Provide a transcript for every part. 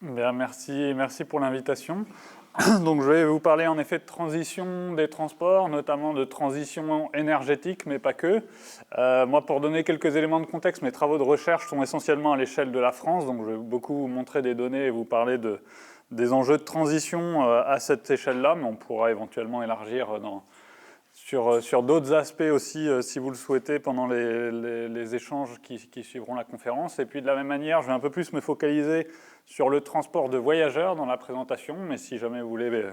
Bien, merci pour l'invitation. Donc, je vais vous parler en effet de transition des transports, notamment de transition énergétique, mais pas que. Moi, pour donner quelques éléments de contexte, mes travaux de recherche sont essentiellement à l'échelle de la France, donc je vais beaucoup vous montrer des données et vous parler des enjeux de transition à cette échelle-là, mais on pourra éventuellement élargir sur d'autres aspects aussi, si vous le souhaitez, pendant les échanges qui suivront la conférence. Et puis de la même manière, je vais un peu plus me focaliser sur le transport de voyageurs dans la présentation, mais si jamais vous voulez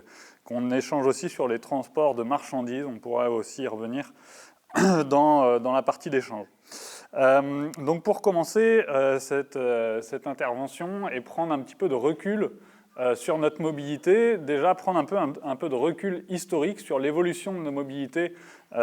qu'on échange aussi sur les transports de marchandises, on pourra aussi y revenir dans la partie d'échange. Donc pour commencer cette intervention et prendre un petit peu de recul sur notre mobilité, déjà prendre un peu de recul historique sur l'évolution de nos mobilités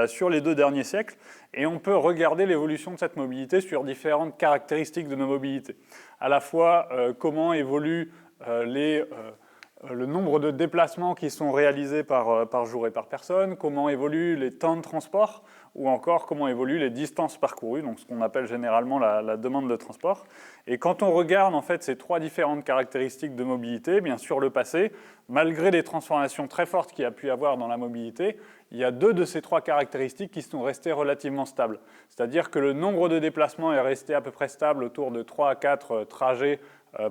sur les 2 derniers siècles, et on peut regarder l'évolution de cette mobilité sur différentes caractéristiques de nos mobilités. À la fois comment évolue le nombre de déplacements qui sont réalisés par jour et par personne, comment évoluent les temps de transport, ou encore comment évoluent les distances parcourues, donc ce qu'on appelle généralement la demande de transport. Et quand on regarde en fait ces 3 différentes caractéristiques de mobilité, bien sûr le passé, malgré les transformations très fortes qu'il y a pu y avoir dans la mobilité, il y a 2 de ces 3 caractéristiques qui sont restées relativement stables. C'est-à-dire que le nombre de déplacements est resté à peu près stable autour de 3 à 4 trajets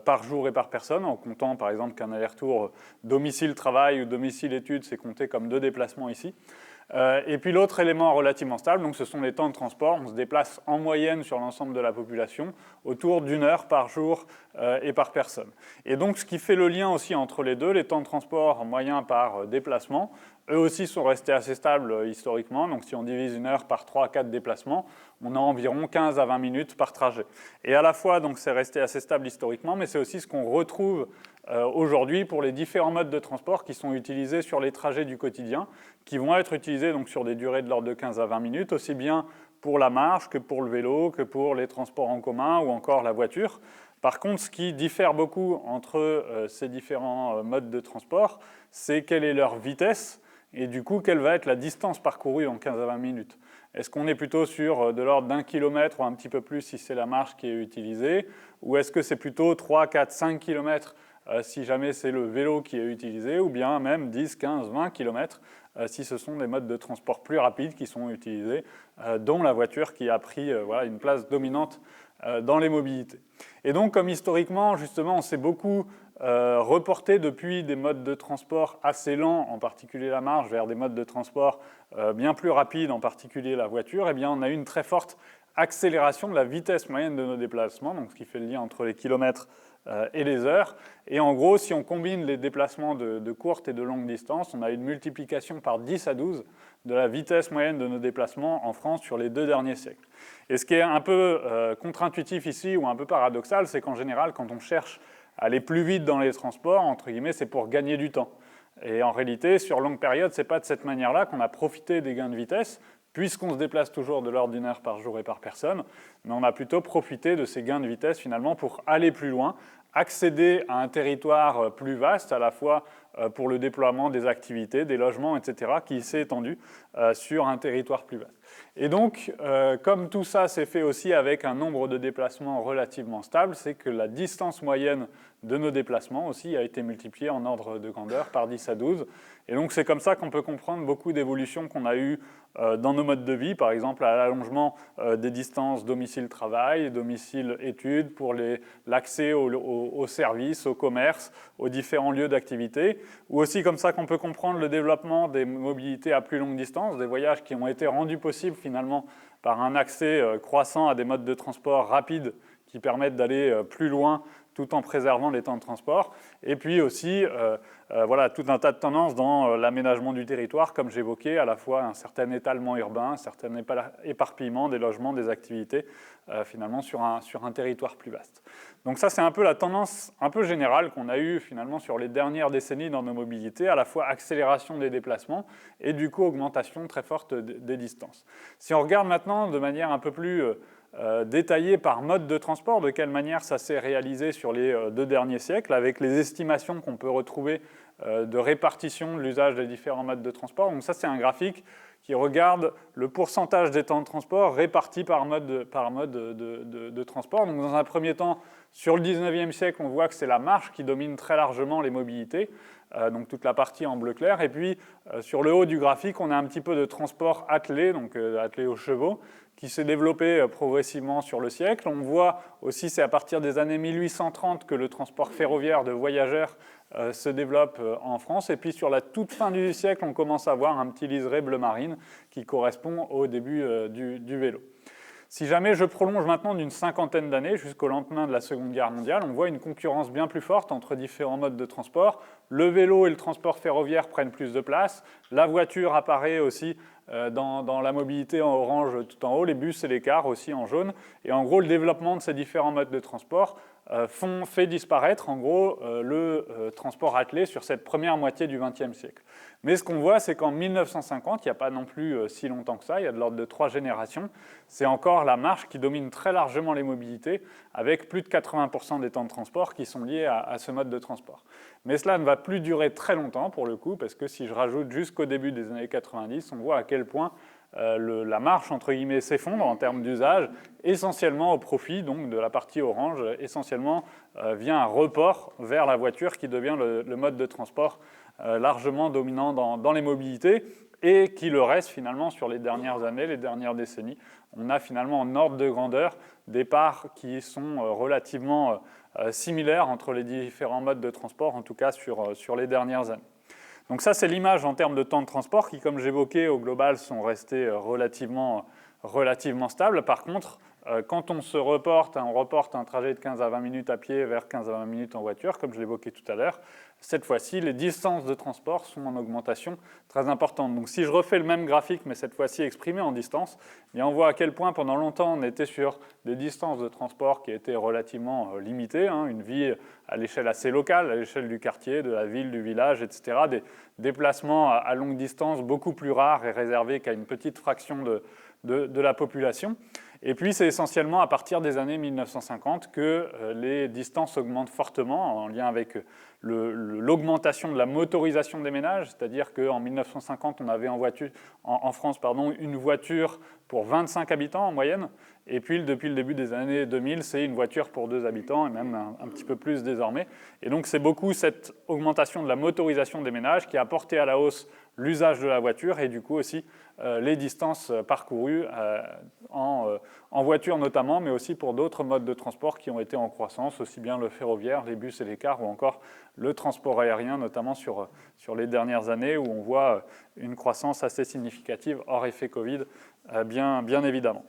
par jour et par personne, en comptant par exemple qu'un aller-retour domicile-travail ou domicile-études, c'est compté comme 2 déplacements ici. Et puis l'autre élément relativement stable, donc ce sont les temps de transport. On se déplace en moyenne sur l'ensemble de la population autour d'1 heure par jour et par personne. Et donc ce qui fait le lien aussi entre les deux, les temps de transport moyens par déplacement, eux aussi sont restés assez stables historiquement. Donc si on divise 1 heure par 3 à 4 déplacements, on a environ 15 à 20 minutes par trajet. Et à la fois, donc c'est resté assez stable historiquement, mais c'est aussi ce qu'on retrouve aujourd'hui pour les différents modes de transport qui sont utilisés sur les trajets du quotidien, qui vont être utilisés donc sur des durées de l'ordre de 15 à 20 minutes, aussi bien pour la marche que pour le vélo, que pour les transports en commun ou encore la voiture. Par contre, ce qui diffère beaucoup entre ces différents modes de transport, c'est quelle est leur vitesse et du coup, quelle va être la distance parcourue en 15 à 20 minutes. Est-ce qu'on est plutôt sur de l'ordre d'1 km ou un petit peu plus si c'est la marche qui est utilisée, ou est-ce que c'est plutôt 3, 4, 5 km si jamais c'est le vélo qui est utilisé, ou bien même 10, 15, 20 km si ce sont des modes de transport plus rapides qui sont utilisés, dont la voiture qui a pris une place dominante dans les mobilités. Et donc, comme historiquement, justement, on s'est beaucoup reporté depuis des modes de transport assez lents, en particulier la marche, vers des modes de transport bien plus rapides, en particulier la voiture, eh bien, on a eu une très forte accélération de la vitesse moyenne de nos déplacements, donc ce qui fait le lien entre les kilomètres et les heures. Et en gros, si on combine les déplacements de courte et de longue distance, on a une multiplication par 10 à 12 de la vitesse moyenne de nos déplacements en France sur les 2 derniers siècles. Et ce qui est un peu contre-intuitif ici, ou un peu paradoxal, c'est qu'en général, quand on cherche à aller plus vite dans les transports, entre guillemets, c'est pour gagner du temps. Et en réalité, sur longue période, ce n'est pas de cette manière-là qu'on a profité des gains de vitesse, puisqu'on se déplace toujours de l'ordre d'1 heure par jour et par personne, mais on a plutôt profité de ces gains de vitesse finalement pour aller plus loin, accéder à un territoire plus vaste, à la fois pour le déploiement des activités, des logements, etc., qui s'est étendu sur un territoire plus vaste. Et donc, comme tout ça s'est fait aussi avec un nombre de déplacements relativement stable, c'est que la distance moyenne de nos déplacements aussi a été multipliée en ordre de grandeur par 10 à 12. Et donc, c'est comme ça qu'on peut comprendre beaucoup d'évolutions qu'on a eues dans nos modes de vie, par exemple à l'allongement des distances domicile-travail, domicile-études, pour l'accès aux services, au commerce, aux différents lieux d'activité, ou aussi comme ça qu'on peut comprendre le développement des mobilités à plus longue distance, des voyages qui ont été rendus possibles finalement par un accès croissant à des modes de transport rapides qui permettent d'aller plus loin tout en préservant les temps de transport. Et puis aussi, tout un tas de tendances dans l'aménagement du territoire, comme j'évoquais, à la fois un certain étalement urbain, un certain éparpillement des logements, des activités, finalement sur un territoire plus vaste. Donc ça, c'est un peu la tendance un peu générale qu'on a eue finalement sur les dernières décennies dans nos mobilités, à la fois accélération des déplacements et du coup augmentation très forte des distances. Si on regarde maintenant de manière un peu plus détaillé par mode de transport, de quelle manière ça s'est réalisé sur les 2 derniers siècles, avec les estimations qu'on peut retrouver de répartition de l'usage des différents modes de transport. Donc ça, c'est un graphique qui regarde le pourcentage des temps de transport répartis par mode de transport. Donc dans un premier temps, sur le 19e siècle, on voit que c'est la marche qui domine très largement les mobilités, donc toute la partie en bleu clair. Et puis sur le haut du graphique, on a un petit peu de transport attelé, donc attelé aux chevaux, qui s'est développé progressivement sur le siècle. On voit aussi, c'est à partir des années 1830 que le transport ferroviaire de voyageurs se développe en France. Et puis sur la toute fin du siècle, on commence à voir un petit liseré bleu marine qui correspond au début du vélo. Si jamais je prolonge maintenant d'une 50aine d'années jusqu'au lendemain de la Seconde Guerre mondiale, on voit une concurrence bien plus forte entre différents modes de transport. Le vélo et le transport ferroviaire prennent plus de place. La voiture apparaît aussi dans la mobilité en orange tout en haut, les bus et les cars aussi en jaune. Et en gros, le développement de ces différents modes de transport fait disparaître en gros le transport attelé sur cette première moitié du XXe siècle. Mais ce qu'on voit, c'est qu'en 1950, il n'y a pas non plus si longtemps que ça, il y a de l'ordre de 3 générations, c'est encore la marche qui domine très largement les mobilités, avec plus de 80% des temps de transport qui sont liés à ce mode de transport. Mais cela ne va plus durer très longtemps pour le coup, parce que si je rajoute jusqu'au début des années 90, on voit à quel point la marche entre guillemets s'effondre en termes d'usage, essentiellement au profit donc, de la partie orange, essentiellement via un report vers la voiture qui devient le mode de transport largement dominant dans les mobilités et qui le reste finalement sur les dernières années, les dernières décennies. On a finalement en ordre de grandeur des parts qui sont relativement similaires entre les différents modes de transport, en tout cas sur les dernières années. Donc ça, c'est l'image en termes de temps de transport qui, comme j'évoquais, au global, sont restés relativement stables. Par contre, quand on reporte un trajet de 15 à 20 minutes à pied vers 15 à 20 minutes en voiture, comme je l'évoquais tout à l'heure, cette fois-ci, les distances de transport sont en augmentation très importante. Donc si je refais le même graphique, mais cette fois-ci exprimé en distance, on voit à quel point pendant longtemps on était sur des distances de transport qui étaient relativement limitées, une vie à l'échelle assez locale, à l'échelle du quartier, de la ville, du village, etc. Des déplacements à longue distance beaucoup plus rares et réservés qu'à une petite fraction de la population. Et puis, c'est essentiellement à partir des années 1950 que les distances augmentent fortement en lien avec l'augmentation de la motorisation des ménages, c'est-à-dire qu'en 1950, on avait en France une voiture pour 25 habitants en moyenne, et puis depuis le début des années 2000, c'est une voiture pour 2 habitants, et même un petit peu plus désormais. Et donc, c'est beaucoup cette augmentation de la motorisation des ménages qui a porté à la hausse l'usage de la voiture et du coup aussi les distances parcourues en voiture notamment, mais aussi pour d'autres modes de transport qui ont été en croissance, aussi bien le ferroviaire, les bus et les cars, ou encore le transport aérien, notamment sur les dernières années, où on voit une croissance assez significative, hors effet Covid, bien évidemment.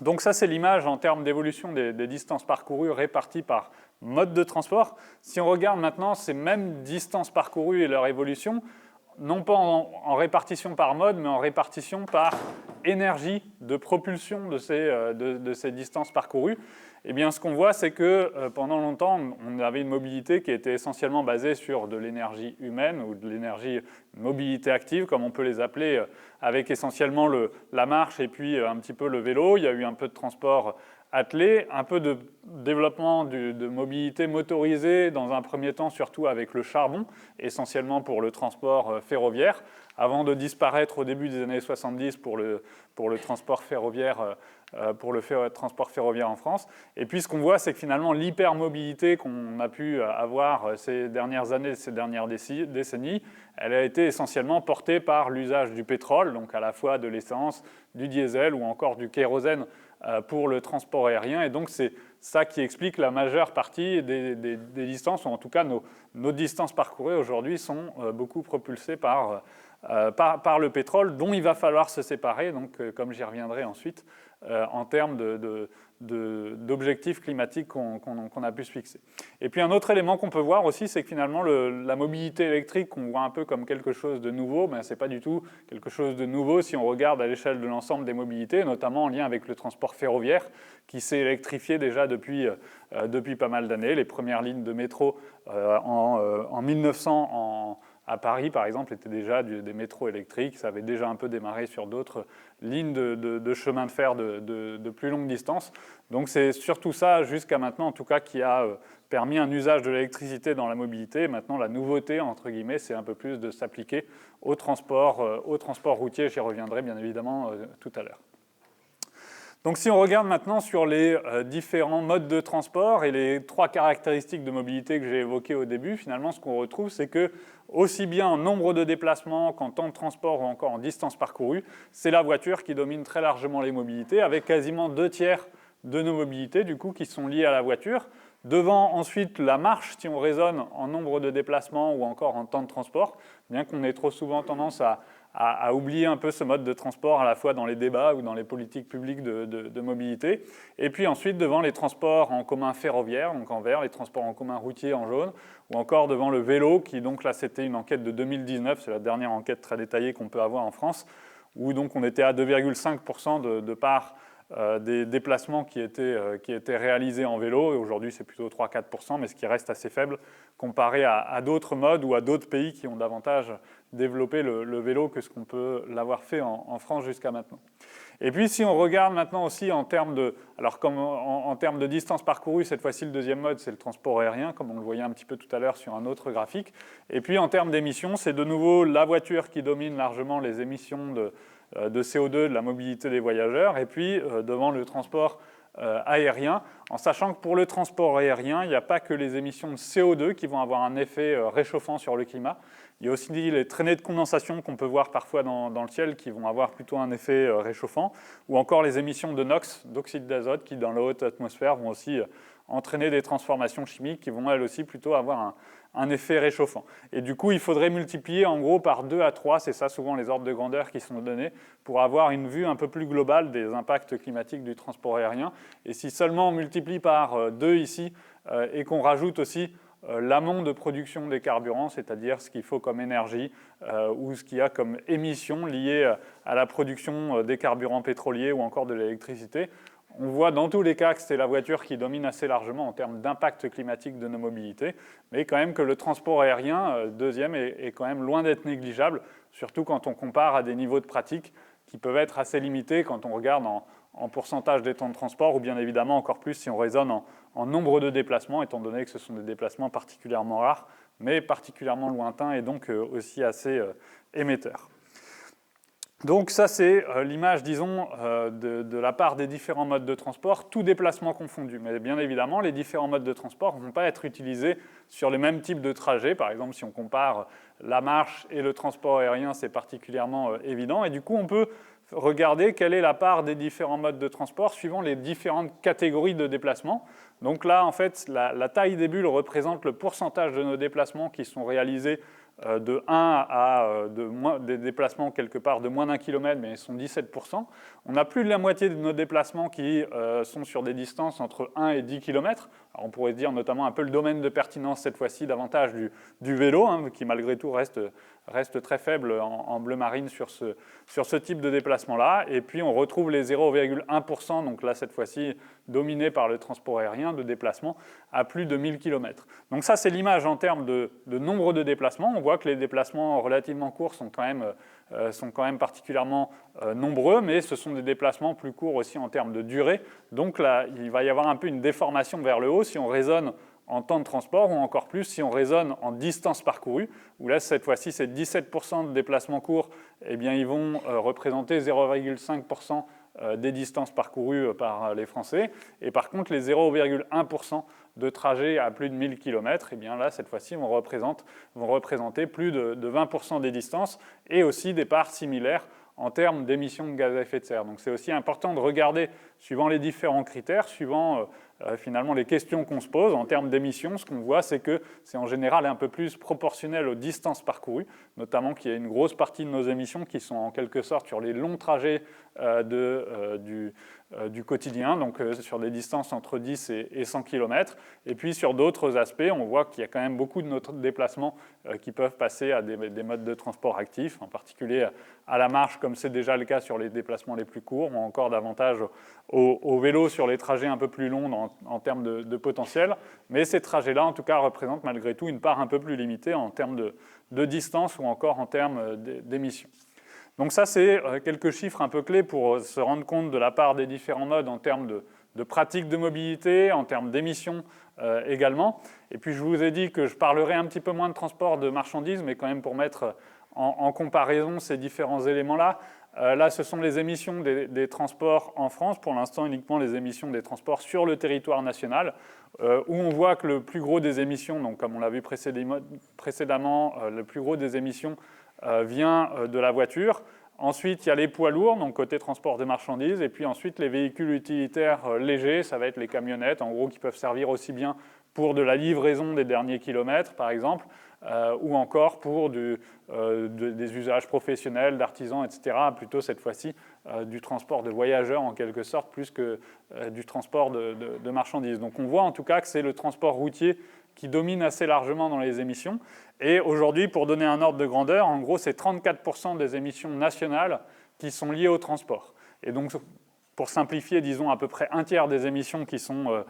Donc ça, c'est l'image en termes d'évolution des distances parcourues réparties par mode de transport. Si on regarde maintenant ces mêmes distances parcourues et leur évolution, non pas en répartition par mode, mais en répartition par énergie de propulsion de ces distances parcourues, eh bien, ce qu'on voit, c'est que pendant longtemps, on avait une mobilité qui était essentiellement basée sur de l'énergie humaine ou de l'énergie mobilité active, comme on peut les appeler, avec essentiellement la marche et puis un petit peu le vélo. Il y a eu un peu de transport attelé, un peu de développement de mobilité motorisée dans un premier temps, surtout avec le charbon, essentiellement pour le transport ferroviaire, avant de disparaître au début des années 70 pour le transport ferroviaire, transport ferroviaire en France. Et puis ce qu'on voit, c'est que finalement l'hypermobilité qu'on a pu avoir ces dernières années, ces dernières décennies, elle a été essentiellement portée par l'usage du pétrole, donc à la fois de l'essence, du diesel ou encore du kérosène pour le transport aérien. Et donc c'est ça qui explique la majeure partie des distances, ou en tout cas nos distances parcourues aujourd'hui sont beaucoup propulsées par le pétrole, dont il va falloir se séparer, donc comme j'y reviendrai ensuite, en termes d'objectifs climatiques qu'on a pu se fixer. Et puis un autre élément qu'on peut voir aussi, c'est que finalement la mobilité électrique, qu'on voit un peu comme quelque chose de nouveau, mais ce n'est pas du tout quelque chose de nouveau si on regarde à l'échelle de l'ensemble des mobilités, notamment en lien avec le transport ferroviaire, qui s'est électrifié déjà depuis pas mal d'années. Les premières lignes de métro en 1900 à Paris, par exemple, étaient déjà des métros électriques. Ça avait déjà un peu démarré sur d'autres lignes de chemin de fer de plus longue distance. Donc c'est surtout ça, jusqu'à maintenant en tout cas, qui a permis un usage de l'électricité dans la mobilité. Maintenant, la nouveauté, entre guillemets, c'est un peu plus de s'appliquer au transport routier. J'y reviendrai bien évidemment tout à l'heure. Donc si on regarde maintenant sur les différents modes de transport et les 3 caractéristiques de mobilité que j'ai évoquées au début, finalement ce qu'on retrouve, c'est que aussi bien en nombre de déplacements qu'en temps de transport ou encore en distance parcourue, c'est la voiture qui domine très largement les mobilités, avec quasiment 2/3 de nos mobilités du coup qui sont liées à la voiture. Devant ensuite la marche, si on raisonne en nombre de déplacements ou encore en temps de transport, bien qu'on ait trop souvent tendance à oublier un peu ce mode de transport à la fois dans les débats ou dans les politiques publiques de mobilité. Et puis ensuite devant les transports en commun ferroviaire, donc en vert, les transports en commun routier en jaune, ou encore devant le vélo, qui donc là c'était une enquête de 2019, c'est la dernière enquête très détaillée qu'on peut avoir en France, où donc on était à 2,5% de part des déplacements qui étaient réalisés en vélo, et aujourd'hui c'est plutôt 3-4%, mais ce qui reste assez faible comparé à d'autres modes ou à d'autres pays qui ont davantage développé le vélo que ce qu'on peut l'avoir fait en France jusqu'à maintenant. Et puis si on regarde maintenant aussi en termes de, alors comme en termes de distance parcourue, cette fois-ci le deuxième mode c'est le transport aérien, comme on le voyait un petit peu tout à l'heure sur un autre graphique. Et puis en termes d'émissions, c'est de nouveau la voiture qui domine largement les émissions de CO2, de la mobilité des voyageurs, et puis devant le transport aérien, en sachant que pour le transport aérien, il n'y a pas que les émissions de CO2 qui vont avoir un effet réchauffant sur le climat. Il y a aussi les traînées de condensation qu'on peut voir parfois dans le ciel qui vont avoir plutôt un effet réchauffant, ou encore les émissions de NOx, d'oxyde d'azote, qui dans la haute atmosphère vont aussi entraîner des transformations chimiques qui vont elles aussi plutôt avoir un effet réchauffant. Et du coup, il faudrait multiplier en gros par 2 à 3, c'est ça souvent les ordres de grandeur qui sont donnés, pour avoir une vue un peu plus globale des impacts climatiques du transport aérien. Et si seulement on multiplie par 2 ici et qu'on rajoute aussi l'amont de production des carburants, c'est-à-dire ce qu'il faut comme énergie ou ce qu'il y a comme émissions liées à la production des carburants pétroliers ou encore de l'électricité, on voit dans tous les cas que c'est la voiture qui domine assez largement en termes d'impact climatique de nos mobilités, mais quand même que le transport aérien, deuxième, est quand même loin d'être négligeable, surtout quand on compare à des niveaux de pratique qui peuvent être assez limités quand on regarde en pourcentage des temps de transport, ou bien évidemment encore plus si on raisonne en nombre de déplacements, étant donné que ce sont des déplacements particulièrement rares, mais particulièrement lointains et donc aussi assez émetteurs. Donc ça, c'est l'image, disons, de la part des différents modes de transport, tout déplacement confondu. Mais bien évidemment, les différents modes de transport ne vont pas être utilisés sur les mêmes types de trajets. Par exemple, si on compare la marche et le transport aérien, c'est particulièrement évident. Et du coup, on peut regarder quelle est la part des différents modes de transport suivant les différentes catégories de déplacement. Donc là, en fait, la taille des bulles représente le pourcentage de nos déplacements qui sont réalisés de 1 à des déplacements quelque part de moins d'1 kilomètre, mais ils sont 17%. On a plus de la moitié de nos déplacements qui sont sur des distances entre 1 et 10 km. Alors on pourrait dire notamment un peu le domaine de pertinence cette fois-ci davantage du vélo, hein, qui malgré tout reste très faible en bleu marine sur ce type de déplacement-là. Et puis on retrouve les 0,1%, donc là cette fois-ci dominé par le transport aérien, de déplacement à plus de 1000 km. Donc ça c'est l'image en termes de nombre de déplacements. On voit que les déplacements relativement courts sont quand même particulièrement nombreux, mais ce sont des déplacements plus courts aussi en termes de durée. Donc là, il va y avoir un peu une déformation vers le haut si on raisonne en temps de transport, ou encore plus si on raisonne en distance parcourue, où là, cette fois-ci, c'est 17% de déplacements courts, eh bien, ils vont représenter 0,5% des distances parcourues par les Français. Et par contre, les 0,1% de trajets à plus de 1000 km, eh bien là, cette fois-ci, vont représenter plus de 20% des distances et aussi des parts similaires en termes d'émissions de gaz à effet de serre. Donc c'est aussi important de regarder, suivant les différents critères, suivant finalement les questions qu'on se pose en termes d'émissions, ce qu'on voit, c'est que c'est en général un peu plus proportionnel aux distances parcourues, notamment qu'il y a une grosse partie de nos émissions qui sont en quelque sorte sur les longs trajets du quotidien, donc sur des distances entre 10 et 100 km. Et puis sur d'autres aspects, on voit qu'il y a quand même beaucoup de notre déplacements qui peuvent passer à des modes de transport actifs, en particulier à la marche, comme c'est déjà le cas sur les déplacements les plus courts, ou encore davantage au vélo sur les trajets un peu plus longs en termes de potentiel. Mais ces trajets-là, en tout cas, représentent malgré tout une part un peu plus limitée en termes de distance ou encore en termes d'émissions. Donc ça, c'est quelques chiffres un peu clés pour se rendre compte de la part des différents modes en termes de pratiques de mobilité, en termes d'émissions également. Et puis je vous ai dit que je parlerai un petit peu moins de transport de marchandises, mais quand même pour mettre en comparaison ces différents éléments-là. Là, ce sont les émissions des transports en France, pour l'instant uniquement les émissions des transports sur le territoire national, où on voit que le plus gros des émissions, donc comme on l'a vu précédemment, le plus gros des émissions vient de la voiture. Ensuite, il y a les poids lourds, donc côté transport de marchandises, et puis ensuite les véhicules utilitaires légers, ça va être les camionnettes, en gros, qui peuvent servir aussi bien pour de la livraison des derniers kilomètres, par exemple, ou encore pour des usages professionnels, d'artisans, etc., plutôt cette fois-ci du transport de voyageurs en quelque sorte, plus que du transport de marchandises. Donc on voit en tout cas que c'est le transport routier qui domine assez largement dans les émissions. Et aujourd'hui, pour donner un ordre de grandeur, en gros, c'est 34% des émissions nationales qui sont liées au transport. Et donc, pour simplifier, disons à peu près un tiers des émissions qui sont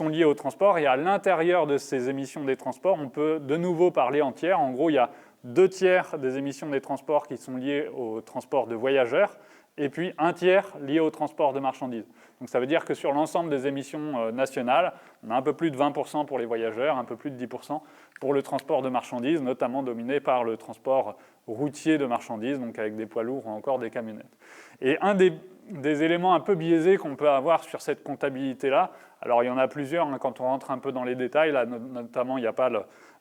liées au transport. Et à l'intérieur de ces émissions des transports, on peut de nouveau parler en tiers. En gros, il y a 2 tiers des émissions des transports qui sont liées au transport de voyageurs, et puis 1 tiers lié au transport de marchandises. Donc ça veut dire que sur l'ensemble des émissions nationales, on a un peu plus de 20% pour les voyageurs, un peu plus de 10% pour le transport de marchandises, notamment dominé par le transport routier de marchandises, donc avec des poids lourds ou encore des camionnettes. Et un des éléments un peu biaisés qu'on peut avoir sur cette comptabilité-là, alors il y en a plusieurs hein, quand on rentre un peu dans les détails, là, notamment il n'y a pas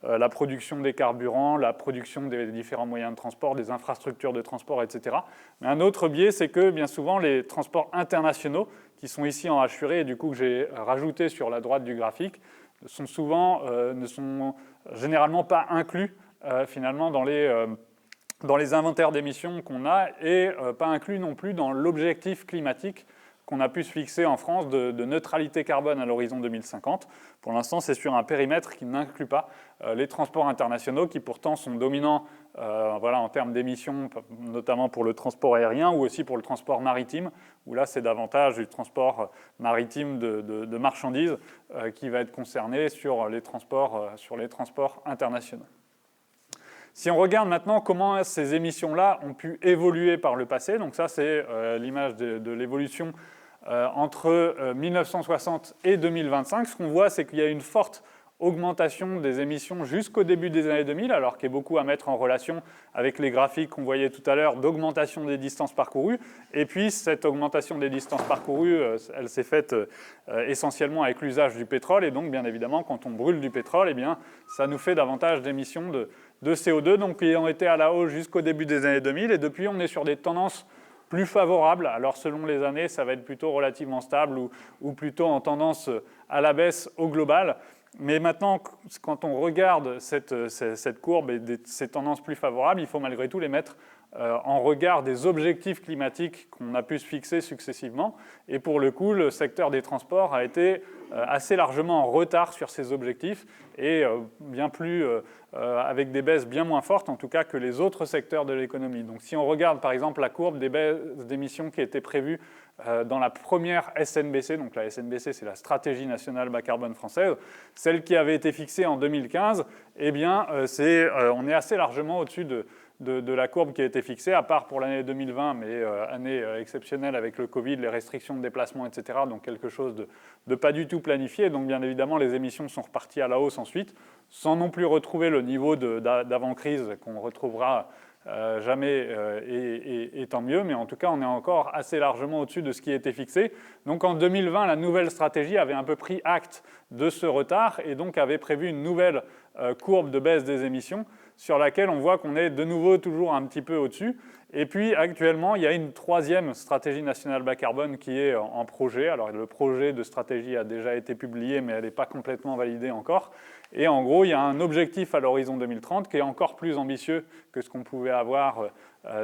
la production des carburants, la production des différents moyens de transport, des infrastructures de transport, etc. Mais un autre biais, c'est que bien souvent les transports internationaux, qui sont ici en hachuré et du coup que j'ai rajouté sur la droite du graphique, ne sont généralement pas inclus finalement dans les inventaires d'émissions qu'on a et pas inclus non plus dans l'objectif climatique qu'on a pu se fixer en France de neutralité carbone à l'horizon 2050. Pour l'instant, c'est sur un périmètre qui n'inclut pas les transports internationaux qui pourtant sont dominants en termes d'émissions, notamment pour le transport aérien ou aussi pour le transport maritime, où là, c'est davantage du transport maritime de marchandises qui va être concerné sur les transports internationaux. Si on regarde maintenant comment ces émissions-là ont pu évoluer par le passé, donc ça c'est l'image de l'évolution entre 1960 et 2025, ce qu'on voit c'est qu'il y a une forte augmentation des émissions jusqu'au début des années 2000, alors qu'il y a beaucoup à mettre en relation avec les graphiques qu'on voyait tout à l'heure d'augmentation des distances parcourues. Et puis cette augmentation des distances parcourues, elle s'est faite essentiellement avec l'usage du pétrole. Et donc bien évidemment, quand on brûle du pétrole, eh bien, ça nous fait davantage d'émissions de CO2, donc qui ont été à la hausse jusqu'au début des années 2000. Et depuis, on est sur des tendances plus favorables. Alors selon les années, ça va être plutôt relativement stable ou plutôt en tendance à la baisse au global. Mais maintenant, quand on regarde cette courbe et ces tendances plus favorables, il faut malgré tout les mettre en regard des objectifs climatiques qu'on a pu se fixer successivement. Et pour le coup, le secteur des transports a été assez largement en retard sur ces objectifs et avec des baisses bien moins fortes, en tout cas, que les autres secteurs de l'économie. Donc si on regarde par exemple la courbe des baisses d'émissions qui était prévue dans la première SNBC, donc la SNBC c'est la Stratégie nationale bas carbone française, celle qui avait été fixée en 2015, eh bien on est assez largement au-dessus de la courbe qui a été fixée, à part pour l'année 2020, mais année exceptionnelle avec le Covid, les restrictions de déplacement, etc. Donc quelque chose de pas du tout planifié. Donc bien évidemment, les émissions sont reparties à la hausse ensuite, sans non plus retrouver le niveau d'avant-crise qu'on retrouvera jamais et tant mieux, mais en tout cas, on est encore assez largement au-dessus de ce qui a été fixé. Donc en 2020, la nouvelle stratégie avait un peu pris acte de ce retard et donc avait prévu une nouvelle courbe de baisse des émissions sur laquelle on voit qu'on est de nouveau toujours un petit peu au-dessus. Et puis actuellement, il y a une troisième stratégie nationale bas carbone qui est en projet. Alors le projet de stratégie a déjà été publié, mais elle n'est pas complètement validée encore. Et en gros, il y a un objectif à l'horizon 2030 qui est encore plus ambitieux que ce qu'on pouvait avoir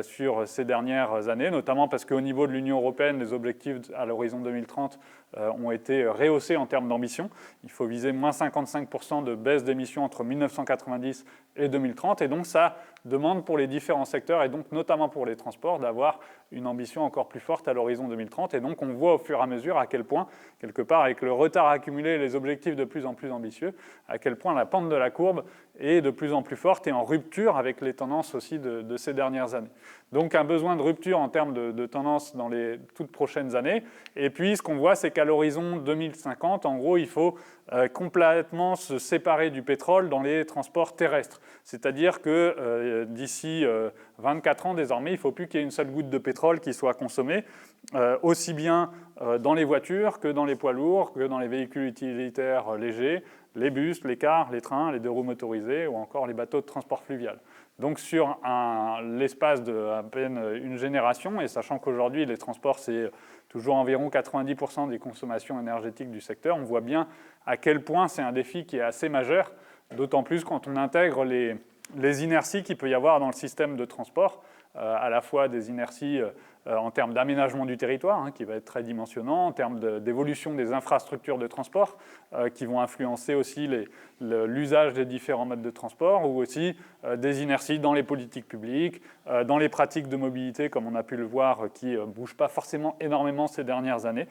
sur ces dernières années, notamment parce qu'au niveau de l'Union européenne, les objectifs à l'horizon 2030 ont été rehaussés en termes d'ambition. Il faut viser moins 55% de baisse d'émissions entre 1990 et 2030. Et donc, ça demande pour les différents secteurs, et donc notamment pour les transports, d'avoir une ambition encore plus forte à l'horizon 2030. Et donc, on voit au fur et à mesure à quel point, quelque part, avec le retard accumulé et les objectifs de plus en plus ambitieux, à quel point la pente de la courbe est de plus en plus forte et en rupture avec les tendances aussi de ces dernières années. Donc, un besoin de rupture en termes de tendance dans les toutes prochaines années. Et puis, ce qu'on voit, c'est qu'à l'horizon 2050, en gros, il faut complètement se séparer du pétrole dans les transports terrestres. C'est-à-dire que d'ici 24 ans, désormais, il ne faut plus qu'il y ait une seule goutte de pétrole qui soit consommée, aussi bien dans les voitures que dans les poids lourds, que dans les véhicules utilitaires légers, les bus, les cars, les trains, les deux-roues motorisés ou encore les bateaux de transport fluvial. Donc sur l'espace d'à peine une génération, et sachant qu'aujourd'hui les transports c'est toujours environ 90% des consommations énergétiques du secteur, on voit bien à quel point c'est un défi qui est assez majeur, d'autant plus quand on intègre les inerties qu'il peut y avoir dans le système de transport, à la fois des inerties en termes d'aménagement du territoire, qui va être très dimensionnant, en termes d'évolution des infrastructures de transport, qui vont influencer aussi l'usage des différents modes de transport, ou aussi des inerties dans les politiques publiques, dans les pratiques de mobilité, comme on a pu le voir, qui ne bougent pas forcément énormément ces dernières années,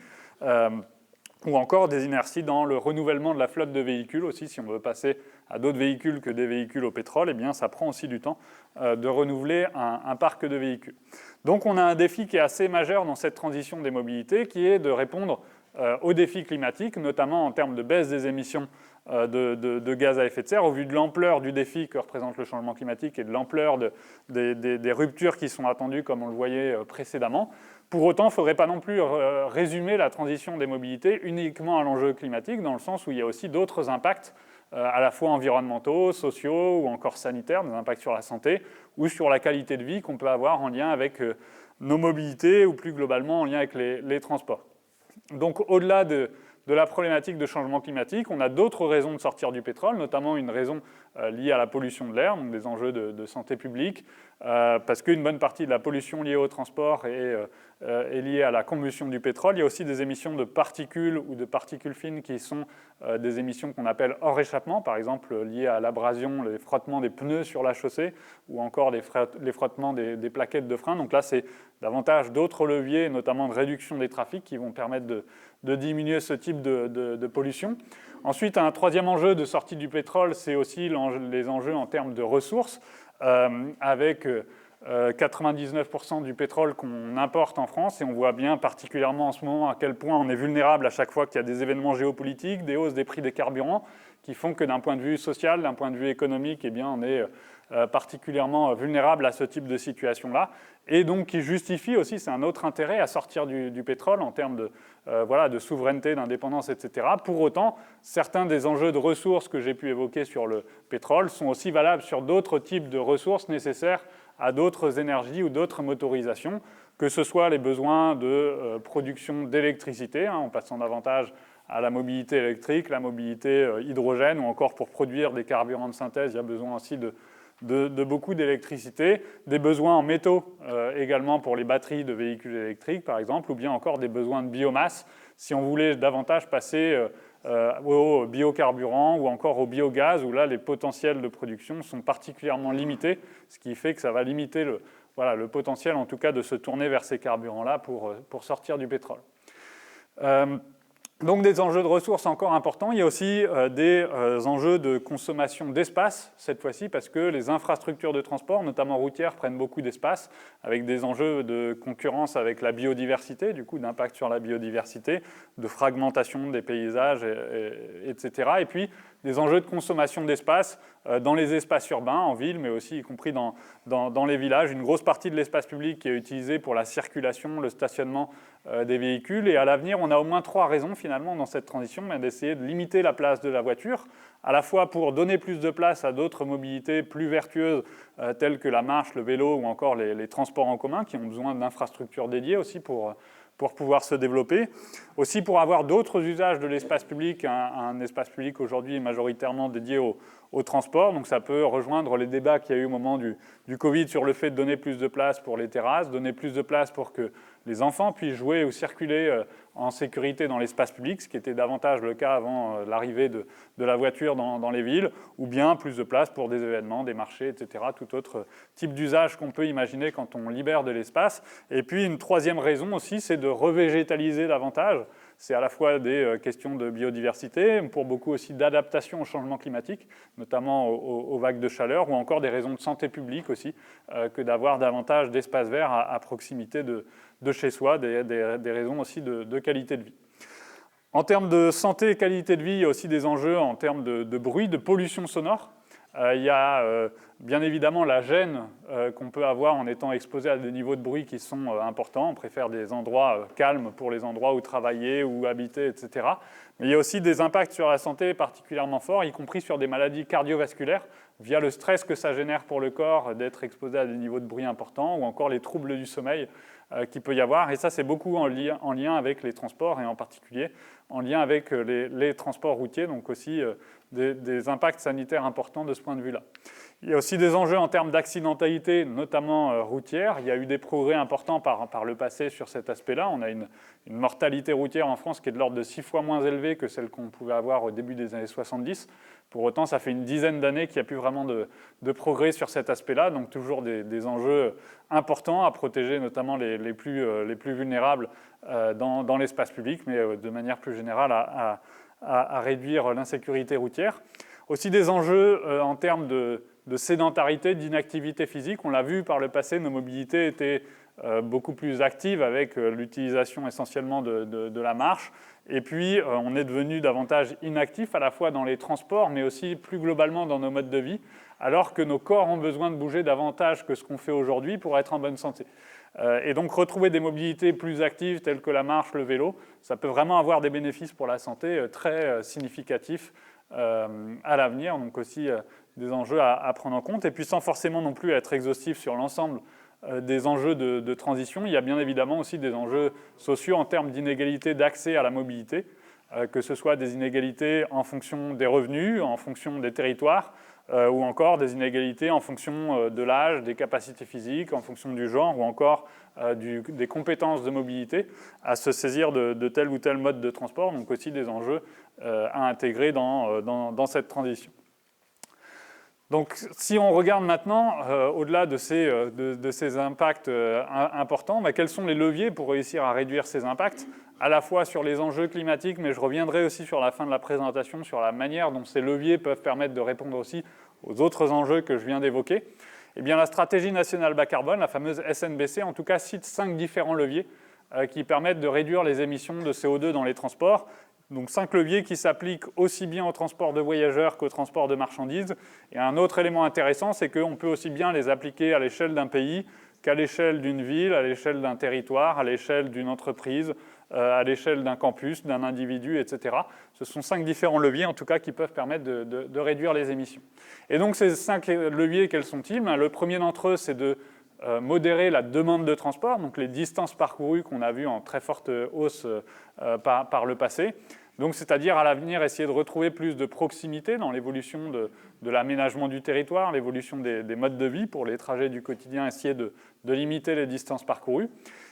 ou encore des inerties dans le renouvellement de la flotte de véhicules aussi. Si on veut passer à d'autres véhicules que des véhicules au pétrole, eh bien, ça prend aussi du temps de renouveler un parc de véhicules. Donc on a un défi qui est assez majeur dans cette transition des mobilités, qui est de répondre aux défis climatiques, notamment en termes de baisse des émissions de gaz à effet de serre, au vu de l'ampleur du défi que représente le changement climatique et de l'ampleur des ruptures qui sont attendues, comme on le voyait précédemment. Pour autant, il ne faudrait pas non plus résumer la transition des mobilités uniquement à l'enjeu climatique, dans le sens où il y a aussi d'autres impacts, à la fois environnementaux, sociaux ou encore sanitaires, des impacts sur la santé ou sur la qualité de vie qu'on peut avoir en lien avec nos mobilités ou plus globalement en lien avec les transports. Donc au-delà de la problématique de changement climatique, on a d'autres raisons de sortir du pétrole, notamment une raison liée à la pollution de l'air, donc des enjeux de santé publique, parce qu'une bonne partie de la pollution liée au transport est liée à la combustion du pétrole. Il y a aussi des émissions de particules ou de particules fines qui sont des émissions qu'on appelle hors échappement, par exemple liées à l'abrasion, les frottements des pneus sur la chaussée, ou encore les frottements des plaquettes de frein. Donc là, c'est davantage d'autres leviers, notamment de réduction des trafics, qui vont permettre de diminuer ce type de pollution. Ensuite, un troisième enjeu de sortie du pétrole, c'est aussi les enjeux en termes de ressources, avec 99% du pétrole qu'on importe en France, et on voit bien particulièrement en ce moment à quel point on est vulnérable à chaque fois qu'il y a des événements géopolitiques, des hausses des prix des carburants, qui font que d'un point de vue social, d'un point de vue économique, eh bien, on est particulièrement vulnérable à ce type de situation-là, et donc qui justifie aussi, c'est un autre intérêt à sortir du pétrole en termes de souveraineté, d'indépendance, etc. Pour autant, certains des enjeux de ressources que j'ai pu évoquer sur le pétrole sont aussi valables sur d'autres types de ressources nécessaires à d'autres énergies ou d'autres motorisations, que ce soit les besoins de production d'électricité, en passant davantage à la mobilité électrique, la mobilité hydrogène, ou encore pour produire des carburants de synthèse, il y a besoin aussi de beaucoup d'électricité, des besoins en métaux également pour les batteries de véhicules électriques, par exemple, ou bien encore des besoins de biomasse, si on voulait davantage passer au biocarburant ou encore au biogaz, où là, les potentiels de production sont particulièrement limités, ce qui fait que ça va limiter le potentiel, en tout cas, de se tourner vers ces carburants-là pour sortir du pétrole. Donc des enjeux de ressources encore importants. Il y a aussi des enjeux de consommation d'espace, cette fois-ci, parce que les infrastructures de transport, notamment routières, prennent beaucoup d'espace, avec des enjeux de concurrence avec la biodiversité, du coup d'impact sur la biodiversité, de fragmentation des paysages, etc. Et puis des enjeux de consommation d'espace dans les espaces urbains, en ville, mais aussi y compris dans les villages. Une grosse partie de l'espace public qui est utilisé pour la circulation, le stationnement des véhicules. Et à l'avenir, on a au moins 3 raisons finalement dans cette transition, d'essayer de limiter la place de la voiture, à la fois pour donner plus de place à d'autres mobilités plus vertueuses, telles que la marche, le vélo ou encore les transports en commun, qui ont besoin d'infrastructures dédiées aussi pour pour pouvoir se développer. Aussi pour avoir d'autres usages de l'espace public, un espace public aujourd'hui majoritairement dédié au transport. Donc ça peut rejoindre les débats qu'il y a eu au moment du Covid sur le fait de donner plus de place pour les terrasses, donner plus de place pour que les enfants puissent jouer ou circuler en sécurité dans l'espace public, ce qui était davantage le cas avant l'arrivée de la voiture dans les villes, ou bien plus de place pour des événements, des marchés, etc., tout autre type d'usage qu'on peut imaginer quand on libère de l'espace. Et puis une troisième raison aussi, c'est de revégétaliser davantage. C'est à la fois des questions de biodiversité, pour beaucoup aussi d'adaptation au changement climatique, notamment aux vagues de chaleur, ou encore des raisons de santé publique aussi, que d'avoir davantage d'espaces verts à proximité de chez soi, des raisons aussi de qualité de vie. En termes de santé et qualité de vie, il y a aussi des enjeux en termes de bruit, de pollution sonore. Il y a bien évidemment la gêne qu'on peut avoir en étant exposé à des niveaux de bruit qui sont importants. On préfère des endroits calmes pour les endroits où travailler, où habiter, etc. Mais il y a aussi des impacts sur la santé particulièrement forts, y compris sur des maladies cardiovasculaires, via le stress que ça génère pour le corps d'être exposé à des niveaux de bruit importants, ou encore les troubles du sommeil qu'il peut y avoir. Et ça, c'est beaucoup en lien avec les transports, et en particulier en lien avec les transports routiers, donc aussi des impacts sanitaires importants de ce point de vue-là. Il y a aussi des enjeux en termes d'accidentalité, notamment routière. Il y a eu des progrès importants par le passé sur cet aspect-là. On a une mortalité routière en France qui est de l'ordre de 6 fois moins élevée que celle qu'on pouvait avoir au début des années 70. Pour autant, ça fait une dizaine d'années qu'il n'y a plus vraiment de progrès sur cet aspect-là. Donc toujours des enjeux importants à protéger, notamment les plus vulnérables dans l'espace public, mais de manière plus générale à réduire l'insécurité routière. Aussi des enjeux en termes de sédentarité, d'inactivité physique. On l'a vu par le passé, nos mobilités étaient beaucoup plus actives avec l'utilisation essentiellement de la marche. Et puis, on est devenu davantage inactif à la fois dans les transports, mais aussi plus globalement dans nos modes de vie, alors que nos corps ont besoin de bouger davantage que ce qu'on fait aujourd'hui pour être en bonne santé. Et donc, retrouver des mobilités plus actives telles que la marche, le vélo, ça peut vraiment avoir des bénéfices pour la santé très significatifs à l'avenir. Donc aussi des enjeux à prendre en compte. Et puis sans forcément non plus être exhaustif sur l'ensemble des enjeux de transition, il y a bien évidemment aussi des enjeux sociaux en termes d'inégalité d'accès à la mobilité, que ce soit des inégalités en fonction des revenus, en fonction des territoires, ou encore des inégalités en fonction de l'âge, des capacités physiques, en fonction du genre, ou encore des compétences de mobilité, à se saisir de tel ou tel mode de transport, donc aussi des enjeux à intégrer dans cette transition. Donc, si on regarde maintenant, au-delà de ces impacts importants, quels sont les leviers pour réussir à réduire ces impacts, à la fois sur les enjeux climatiques, mais je reviendrai aussi sur la fin de la présentation, sur la manière dont ces leviers peuvent permettre de répondre aussi aux autres enjeux que je viens d'évoquer. Eh bien, la stratégie nationale bas carbone, la fameuse SNBC, en tout cas, cite 5 différents leviers qui permettent de réduire les émissions de CO2 dans les transports. Donc 5 leviers qui s'appliquent aussi bien au transport de voyageurs qu'au transport de marchandises. Et un autre élément intéressant, c'est qu'on peut aussi bien les appliquer à l'échelle d'un pays qu'à l'échelle d'une ville, à l'échelle d'un territoire, à l'échelle d'une entreprise, à l'échelle d'un campus, d'un individu, etc. Ce sont 5 différents leviers, en tout cas, qui peuvent permettre de réduire les émissions. Et donc ces 5 leviers, quels sont-ils ? Le premier d'entre eux, c'est de modérer la demande de transport, donc les distances parcourues qu'on a vues en très forte hausse par le passé. Donc, c'est-à-dire à l'avenir essayer de retrouver plus de proximité dans l'évolution de l'aménagement du territoire, l'évolution des modes de vie pour les trajets du quotidien, essayer de limiter les distances parcourues.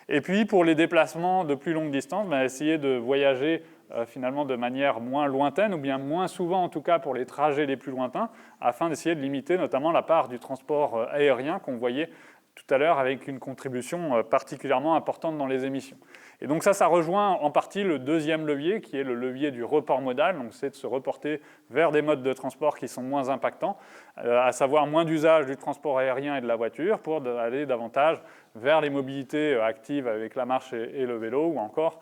Et puis pour les déplacements de plus longue distance, essayer de voyager finalement de manière moins lointaine, ou bien moins souvent en tout cas pour les trajets les plus lointains, afin d'essayer de limiter notamment la part du transport aérien qu'on voyait tout à l'heure avec une contribution particulièrement importante dans les émissions. Et donc ça rejoint en partie le deuxième levier, qui est le levier du report modal. Donc c'est de se reporter vers des modes de transport qui sont moins impactants, à savoir moins d'usage du transport aérien et de la voiture, pour aller davantage vers les mobilités actives avec la marche et le vélo, ou encore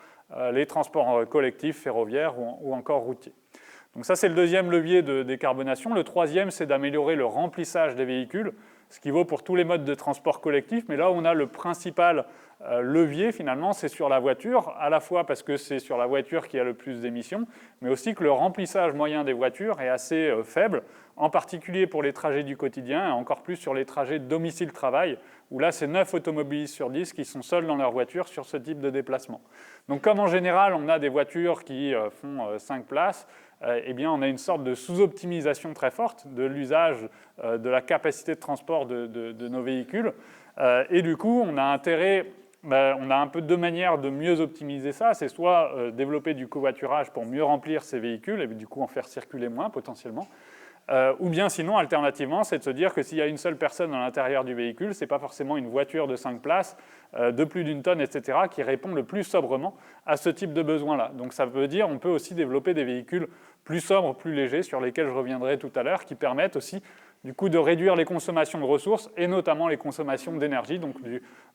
les transports collectifs, ferroviaires ou encore routiers. Donc ça, c'est le deuxième levier de décarbonation. Le troisième, c'est d'améliorer le remplissage des véhicules. ce qui vaut pour tous les modes de transport collectif, mais là où on a le principal levier finalement, c'est sur la voiture, à la fois parce que c'est sur la voiture qu'il y a le plus d'émissions, mais aussi que le remplissage moyen des voitures est assez faible, en particulier pour les trajets du quotidien et encore plus sur les trajets domicile-travail, où là c'est 9 automobilistes sur 10 qui sont seuls dans leur voiture sur ce type de déplacement. Donc comme en général on a des voitures qui font 5 places, eh bien on a une sorte de sous-optimisation très forte de l'usage de la capacité de transport de nos véhicules, et du coup on a intérêt... on a un peu deux manières de mieux optimiser ça. C'est soit développer du covoiturage pour mieux remplir ces véhicules et du coup en faire circuler moins potentiellement. Ou bien sinon, alternativement, c'est de se dire que s'il y a une seule personne à l'intérieur du véhicule, ce n'est pas forcément une voiture de 5 places, de plus d'une tonne, etc., qui répond le plus sobrement à ce type de besoin-là. Donc ça veut dire qu'on peut aussi développer des véhicules plus sobres, plus légers, sur lesquels je reviendrai tout à l'heure, qui permettent aussi du coup de réduire les consommations de ressources et notamment les consommations d'énergie, donc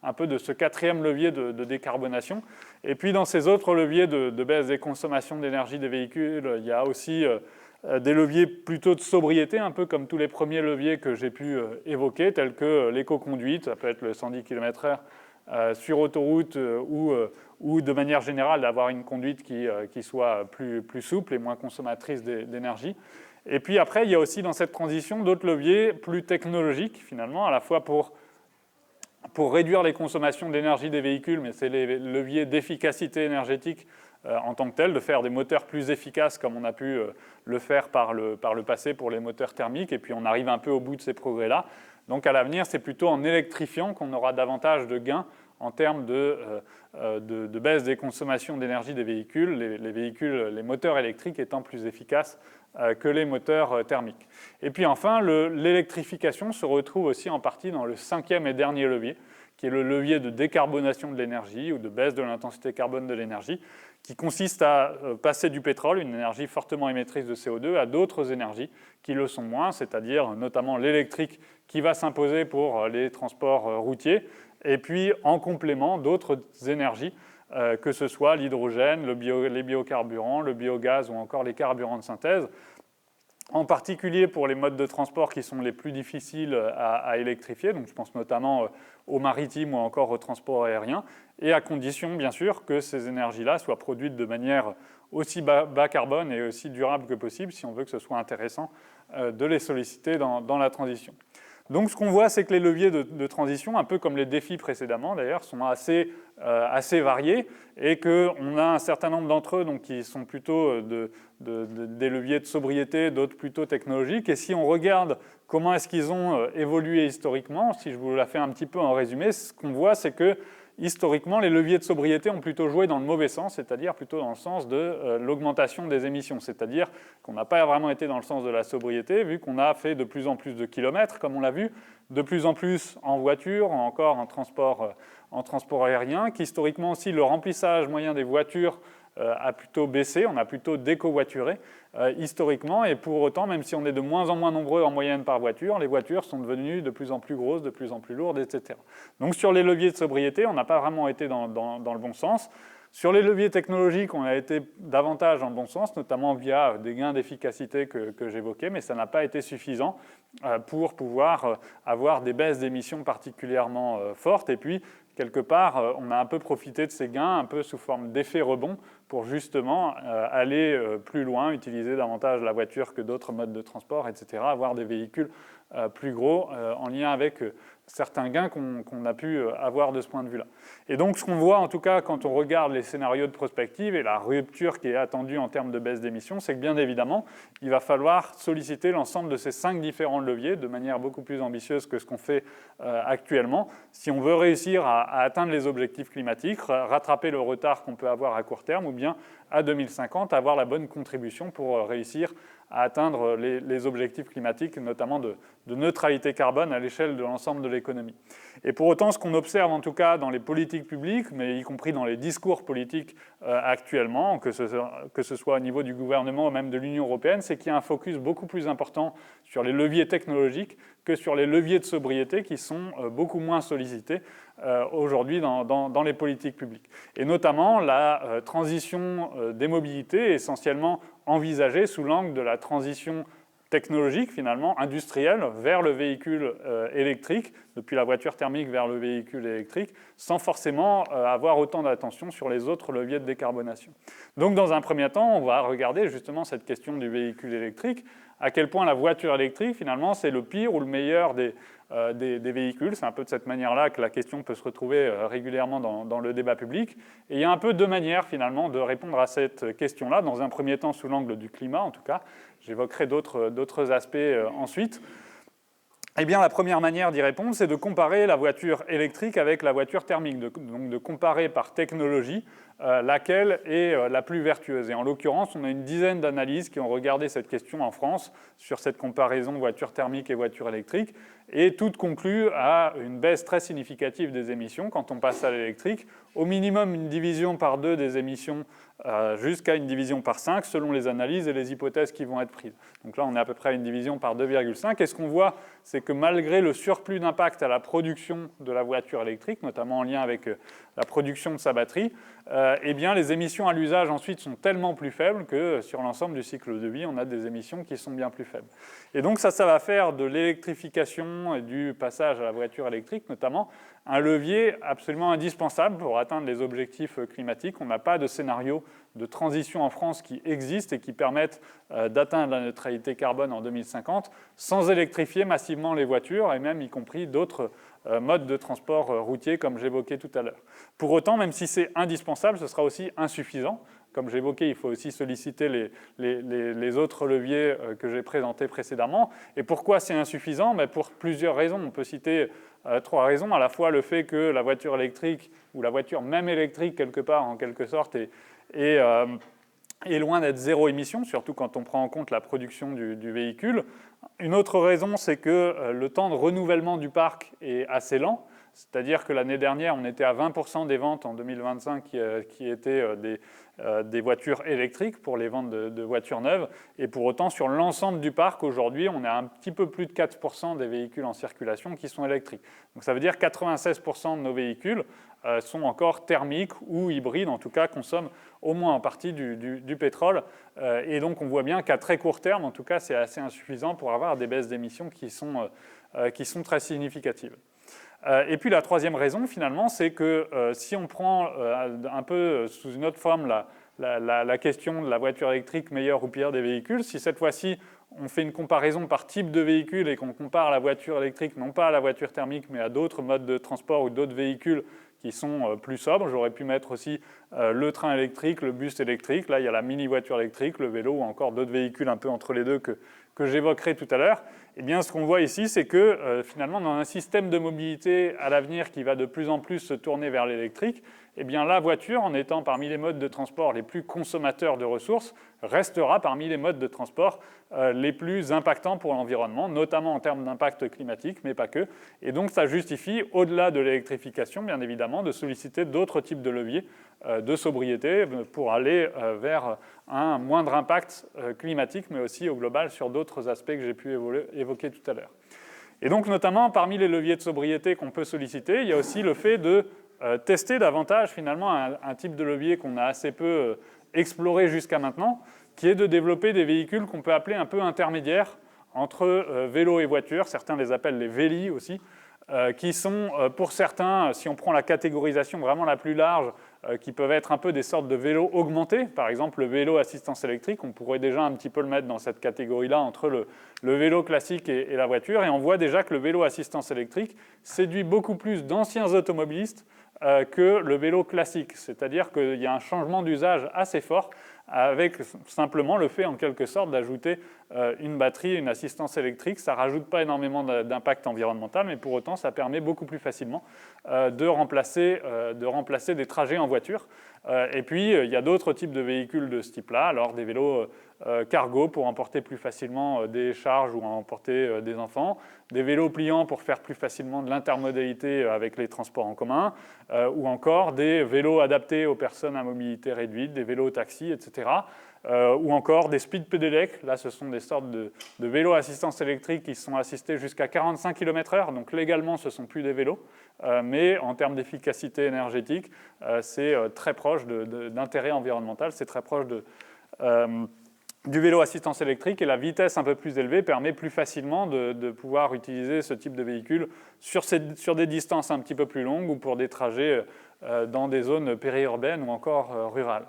un peu de ce quatrième levier de décarbonation. Et puis dans ces autres leviers de baisse des consommations d'énergie des véhicules, il y a aussi des leviers plutôt de sobriété, un peu comme tous les premiers leviers que j'ai pu évoquer, tels que l'éco-conduite, ça peut être le 110 km/h sur autoroute ou de manière générale d'avoir une conduite qui soit plus souple et moins consommatrice d'énergie. Et puis après, il y a aussi dans cette transition d'autres leviers plus technologiques, finalement, à la fois pour réduire les consommations d'énergie des véhicules, mais c'est les leviers d'efficacité énergétique en tant que tel, de faire des moteurs plus efficaces comme on a pu le faire par le passé pour les moteurs thermiques, et puis on arrive un peu au bout de ces progrès-là. Donc à l'avenir, c'est plutôt en électrifiant qu'on aura davantage de gains en termes de baisse des consommations d'énergie des véhicules, les moteurs électriques étant plus efficaces que les moteurs thermiques. Et puis enfin, l'électrification se retrouve aussi en partie dans le cinquième et dernier levier, qui est le levier de décarbonation de l'énergie ou de baisse de l'intensité carbone de l'énergie, qui consiste à passer du pétrole, une énergie fortement émettrice de CO2, à d'autres énergies qui le sont moins, c'est-à-dire notamment l'électrique qui va s'imposer pour les transports routiers, et puis en complément d'autres énergies, que ce soit l'hydrogène, les biocarburants, le biogaz ou encore les carburants de synthèse, en particulier pour les modes de transport qui sont les plus difficiles à électrifier, donc je pense notamment au maritime ou encore au transport aérien, et à condition bien sûr que ces énergies-là soient produites de manière aussi bas carbone et aussi durable que possible si on veut que ce soit intéressant de les solliciter dans la transition. Donc ce qu'on voit, c'est que les leviers de transition, un peu comme les défis précédemment d'ailleurs, sont assez variés et qu'on a un certain nombre d'entre eux donc, qui sont plutôt des leviers de sobriété, d'autres plutôt technologiques. Et si on regarde comment est-ce qu'ils ont évolué historiquement, si je vous la fais un petit peu en résumé, ce qu'on voit, c'est que historiquement, les leviers de sobriété ont plutôt joué dans le mauvais sens, c'est-à-dire plutôt dans le sens de l'augmentation des émissions. C'est-à-dire qu'on n'a pas vraiment été dans le sens de la sobriété, vu qu'on a fait de plus en plus de kilomètres, comme on l'a vu, de plus en plus en voiture, encore en transport aérien, qu'historiquement aussi le remplissage moyen des voitures a plutôt baissé, on a plutôt décovoituré historiquement, et pour autant, même si on est de moins en moins nombreux en moyenne par voiture, les voitures sont devenues de plus en plus grosses, de plus en plus lourdes, etc. Donc sur les leviers de sobriété, on n'a pas vraiment été dans le bon sens. Sur les leviers technologiques, on a été davantage dans le bon sens, notamment via des gains d'efficacité que j'évoquais, mais ça n'a pas été suffisant pour pouvoir avoir des baisses d'émissions particulièrement fortes. Et puis, quelque part, on a un peu profité de ces gains, un peu sous forme d'effet rebond, pour justement aller plus loin, utiliser davantage la voiture que d'autres modes de transport, etc., avoir des véhicules plus gros en lien avec certains gains qu'on a pu avoir de ce point de vue-là. Et donc, ce qu'on voit, en tout cas, quand on regarde les scénarios de prospective et la rupture qui est attendue en termes de baisse d'émissions, c'est que, bien évidemment, il va falloir solliciter l'ensemble de ces 5 différents leviers de manière beaucoup plus ambitieuse que ce qu'on fait actuellement, si on veut réussir à atteindre les objectifs climatiques, rattraper le retard qu'on peut avoir à court terme, ou bien, à 2050, avoir la bonne contribution pour réussir à atteindre les objectifs climatiques, notamment de neutralité carbone à l'échelle de l'ensemble de l'économie. Et pour autant, ce qu'on observe en tout cas dans les politiques publiques, mais y compris dans les discours politiques actuellement, que ce soit au niveau du gouvernement ou même de l'Union européenne, c'est qu'il y a un focus beaucoup plus important sur les leviers technologiques que sur les leviers de sobriété qui sont beaucoup moins sollicités aujourd'hui dans les politiques publiques. Et notamment la transition des mobilités, essentiellement envisagée sous l'angle de la transition technologique, finalement, industrielle, vers le véhicule électrique, depuis la voiture thermique vers le véhicule électrique, sans forcément avoir autant d'attention sur les autres leviers de décarbonation. Donc, dans un premier temps, on va regarder justement cette question du véhicule électrique, à quel point la voiture électrique, finalement, c'est le pire ou le meilleur des véhicules. C'est un peu de cette manière-là que la question peut se retrouver régulièrement dans le débat public. Et il y a un peu deux manières, finalement, de répondre à cette question-là. Dans un premier temps, sous l'angle du climat, en tout cas. J'évoquerai d'autres aspects ensuite. Eh bien, la première manière d'y répondre, c'est de comparer la voiture électrique avec la voiture thermique. Donc, de comparer par technologie laquelle est la plus vertueuse. Et en l'occurrence, on a une dizaine d'analyses qui ont regardé cette question en France sur cette comparaison voiture thermique et voiture électrique. Et toutes concluent à une baisse très significative des émissions quand on passe à l'électrique. Au minimum, une division par 2 des émissions jusqu'à une division par 5 selon les analyses et les hypothèses qui vont être prises. Donc là, on est à peu près à une division par 2,5. Et ce qu'on voit, c'est que malgré le surplus d'impact à la production de la voiture électrique, notamment en lien avec la production de sa batterie, eh bien, les émissions à l'usage ensuite sont tellement plus faibles que sur l'ensemble du cycle de vie, on a des émissions qui sont bien plus faibles. Et donc ça va faire de l'électrification et du passage à la voiture électrique notamment un levier absolument indispensable pour atteindre les objectifs climatiques. On n'a pas de scénario de transition en France qui existe et qui permettent d'atteindre la neutralité carbone en 2050 sans électrifier massivement les voitures et même y compris d'autres modes de transport routier comme j'évoquais tout à l'heure. Pour autant, même si c'est indispensable, ce sera aussi insuffisant. Comme j'évoquais, il faut aussi solliciter les autres leviers que j'ai présentés précédemment. Et pourquoi c'est insuffisant? Pour plusieurs raisons. On peut citer 3 raisons. À la fois le fait que la voiture électrique, ou la voiture même électrique quelque part en quelque sorte, est loin d'être zéro émission, surtout quand on prend en compte la production du véhicule. Une autre raison, c'est que le temps de renouvellement du parc est assez lent. C'est-à-dire que l'année dernière, on était à 20% des ventes en 2025 qui étaient des voitures électriques pour les ventes de voitures neuves. Et pour autant, sur l'ensemble du parc, aujourd'hui, on est à un petit peu plus de 4% des véhicules en circulation qui sont électriques. Donc ça veut dire que 96% de nos véhicules sont encore thermiques ou hybrides, en tout cas consomment au moins en partie du pétrole. Et donc on voit bien qu'à très court terme, en tout cas, c'est assez insuffisant pour avoir des baisses d'émissions qui sont très significatives. Et puis la troisième raison, finalement, c'est que si on prend un peu sous une autre forme la question de la voiture électrique meilleure ou pire des véhicules, si cette fois-ci on fait une comparaison par type de véhicule et qu'on compare la voiture électrique non pas à la voiture thermique mais à d'autres modes de transport ou d'autres véhicules qui sont plus sobres, j'aurais pu mettre aussi le train électrique, le bus électrique, là il y a la mini-voiture électrique, le vélo ou encore d'autres véhicules un peu entre les deux que j'évoquerai tout à l'heure. Eh bien, ce qu'on voit ici, c'est que finalement, dans un système de mobilité à l'avenir qui va de plus en plus se tourner vers l'électrique, eh bien, la voiture, en étant parmi les modes de transport les plus consommateurs de ressources, restera parmi les modes de transport les plus impactants pour l'environnement, notamment en termes d'impact climatique, mais pas que. Et donc, ça justifie, au-delà de l'électrification, bien évidemment, de solliciter d'autres types de leviers de sobriété pour aller vers un moindre impact climatique, mais aussi au global sur d'autres aspects que j'ai pu évoquer tout à l'heure. Et donc, notamment, parmi les leviers de sobriété qu'on peut solliciter, il y a aussi le fait de tester davantage, finalement, un type de levier qu'on a assez peu exploré jusqu'à maintenant, qui est de développer des véhicules qu'on peut appeler un peu intermédiaires entre vélo et voiture. Certains les appellent les vélis aussi, qui sont, pour certains, si on prend la catégorisation vraiment la plus large, qui peuvent être un peu des sortes de vélos augmentés. Par exemple, le vélo assistance électrique, on pourrait déjà un petit peu le mettre dans cette catégorie-là entre le vélo classique et la voiture. Et on voit déjà que le vélo assistance électrique séduit beaucoup plus d'anciens automobilistes que le vélo classique. C'est-à-dire qu'il y a un changement d'usage assez fort avec simplement le fait en quelque sorte d'ajouter une batterie, une assistance électrique. Ça ne rajoute pas énormément d'impact environnemental, mais pour autant ça permet beaucoup plus facilement de remplacer des trajets en voiture. Et puis il y a d'autres types de véhicules de ce type-là, alors des vélos cargo pour emporter plus facilement des charges ou emporter des enfants, des vélos pliants pour faire plus facilement de l'intermodalité avec les transports en commun, ou encore des vélos adaptés aux personnes à mobilité réduite, des vélos taxis, etc. Ou encore des speed pedelecs. Là, ce sont des sortes de vélos à assistance électrique qui sont assistés jusqu'à 45 km/h. Donc légalement, ce ne sont plus des vélos, mais en termes d'efficacité énergétique, c'est très proche d'intérêt environnemental, c'est très proche du vélo assistance électrique, et la vitesse un peu plus élevée permet plus facilement de pouvoir utiliser ce type de véhicule sur des distances un petit peu plus longues ou pour des trajets dans des zones périurbaines ou encore rurales.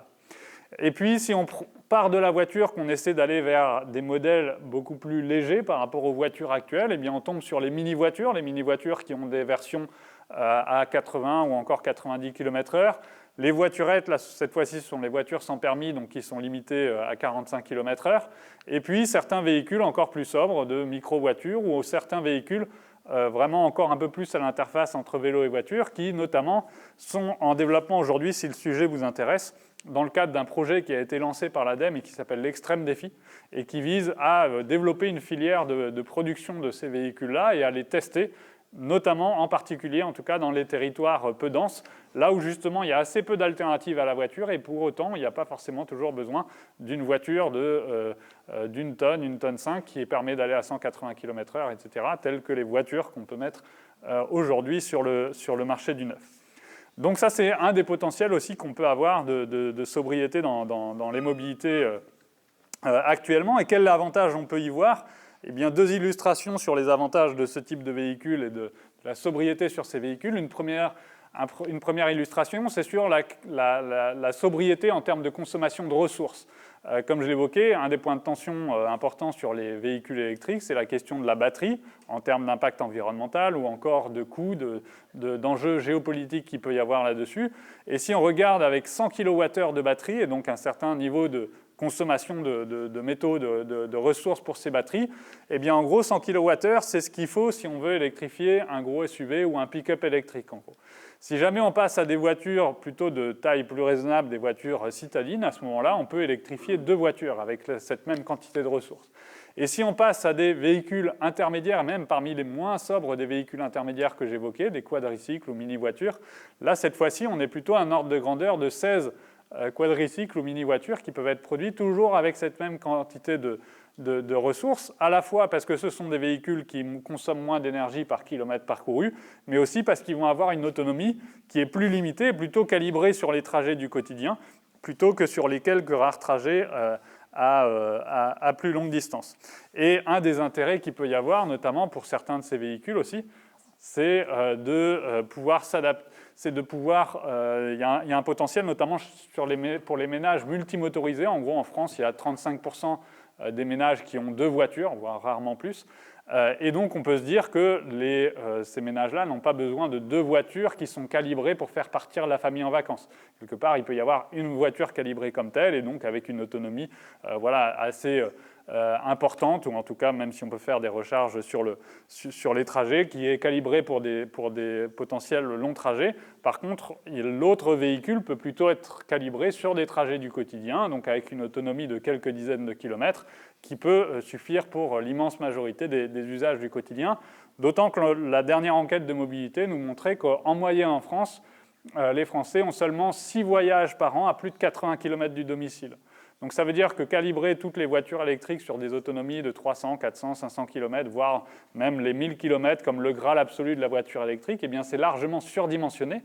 Et puis, si on part de la voiture, qu'on essaie d'aller vers des modèles beaucoup plus légers par rapport aux voitures actuelles, eh bien, on tombe sur les mini-voitures qui ont des versions à 80 ou encore 90 km/h. Les voiturettes, là, cette fois-ci, ce sont les voitures sans permis, donc qui sont limitées à 45 km/h. Et puis, certains véhicules encore plus sobres, de micro-voitures, ou certains véhicules vraiment encore un peu plus à l'interface entre vélo et voiture, qui, notamment, sont en développement aujourd'hui, si le sujet vous intéresse, dans le cadre d'un projet qui a été lancé par l'ADEME et qui s'appelle l'Extrême Défi, et qui vise à développer une filière de production de ces véhicules-là et à les tester, notamment, en particulier, en tout cas, dans les territoires peu denses, là où justement il y a assez peu d'alternatives à la voiture, et pour autant, il n'y a pas forcément toujours besoin d'une voiture d'une tonne, une tonne 5, qui permet d'aller à 180 km/h, etc., telles que les voitures qu'on peut mettre aujourd'hui sur le marché du neuf. Donc ça, c'est un des potentiels aussi qu'on peut avoir de sobriété dans les mobilités actuellement. Et quel avantage on peut y voir? Eh bien, deux illustrations sur les avantages de ce type de véhicule et de la sobriété sur ces véhicules. Une première illustration, c'est sur la sobriété en termes de consommation de ressources. Comme je l'évoquais, un des points de tension importants sur les véhicules électriques, c'est la question de la batterie, en termes d'impact environnemental ou encore de coûts, d'enjeux géopolitiques qu'il peut y avoir là-dessus. Et si on regarde avec 100 kWh de batterie, et donc un certain niveau de consommation de métaux, de ressources pour ces batteries, eh bien en gros 100 kWh, c'est ce qu'il faut si on veut électrifier un gros SUV ou un pick-up électrique en gros. Si jamais on passe à des voitures plutôt de taille plus raisonnable, des voitures citadines, à ce moment-là, on peut électrifier 2 voitures avec cette même quantité de ressources. Et si on passe à des véhicules intermédiaires, même parmi les moins sobres des véhicules intermédiaires que j'évoquais, des quadricycles ou mini-voitures, là, cette fois-ci, on est plutôt à un ordre de grandeur de 16 quadricycles ou mini-voitures qui peuvent être produits toujours avec cette même quantité de ressources, à la fois parce que ce sont des véhicules qui consomment moins d'énergie par kilomètre parcouru, mais aussi parce qu'ils vont avoir une autonomie qui est plus limitée, plutôt calibrée sur les trajets du quotidien, plutôt que sur les quelques rares trajets à plus longue distance. Et un des intérêts qu'il peut y avoir, notamment pour certains de ces véhicules aussi, c'est de pouvoir s'adapter. Il y a un potentiel notamment pour les ménages multimotorisés. En gros, en France, il y a 35% des ménages qui ont 2 voitures, voire rarement plus. Et donc, on peut se dire que ces ménages-là n'ont pas besoin de 2 voitures qui sont calibrées pour faire partir la famille en vacances. Quelque part, il peut y avoir une voiture calibrée comme telle, et donc avec une autonomie assez importante, ou en tout cas, même si on peut faire des recharges sur les trajets, qui est calibrée pour des potentiels longs trajets. Par contre, l'autre véhicule peut plutôt être calibré sur des trajets du quotidien, donc avec une autonomie de quelques dizaines de kilomètres, qui peut suffire pour l'immense majorité des usages du quotidien. D'autant que la dernière enquête de mobilité nous montrait qu'en moyenne en France, les Français ont seulement 6 voyages par an à plus de 80 km du domicile. Donc ça veut dire que calibrer toutes les voitures électriques sur des autonomies de 300, 400, 500 km, voire même les 1000 km comme le Graal absolu de la voiture électrique, eh bien c'est largement surdimensionné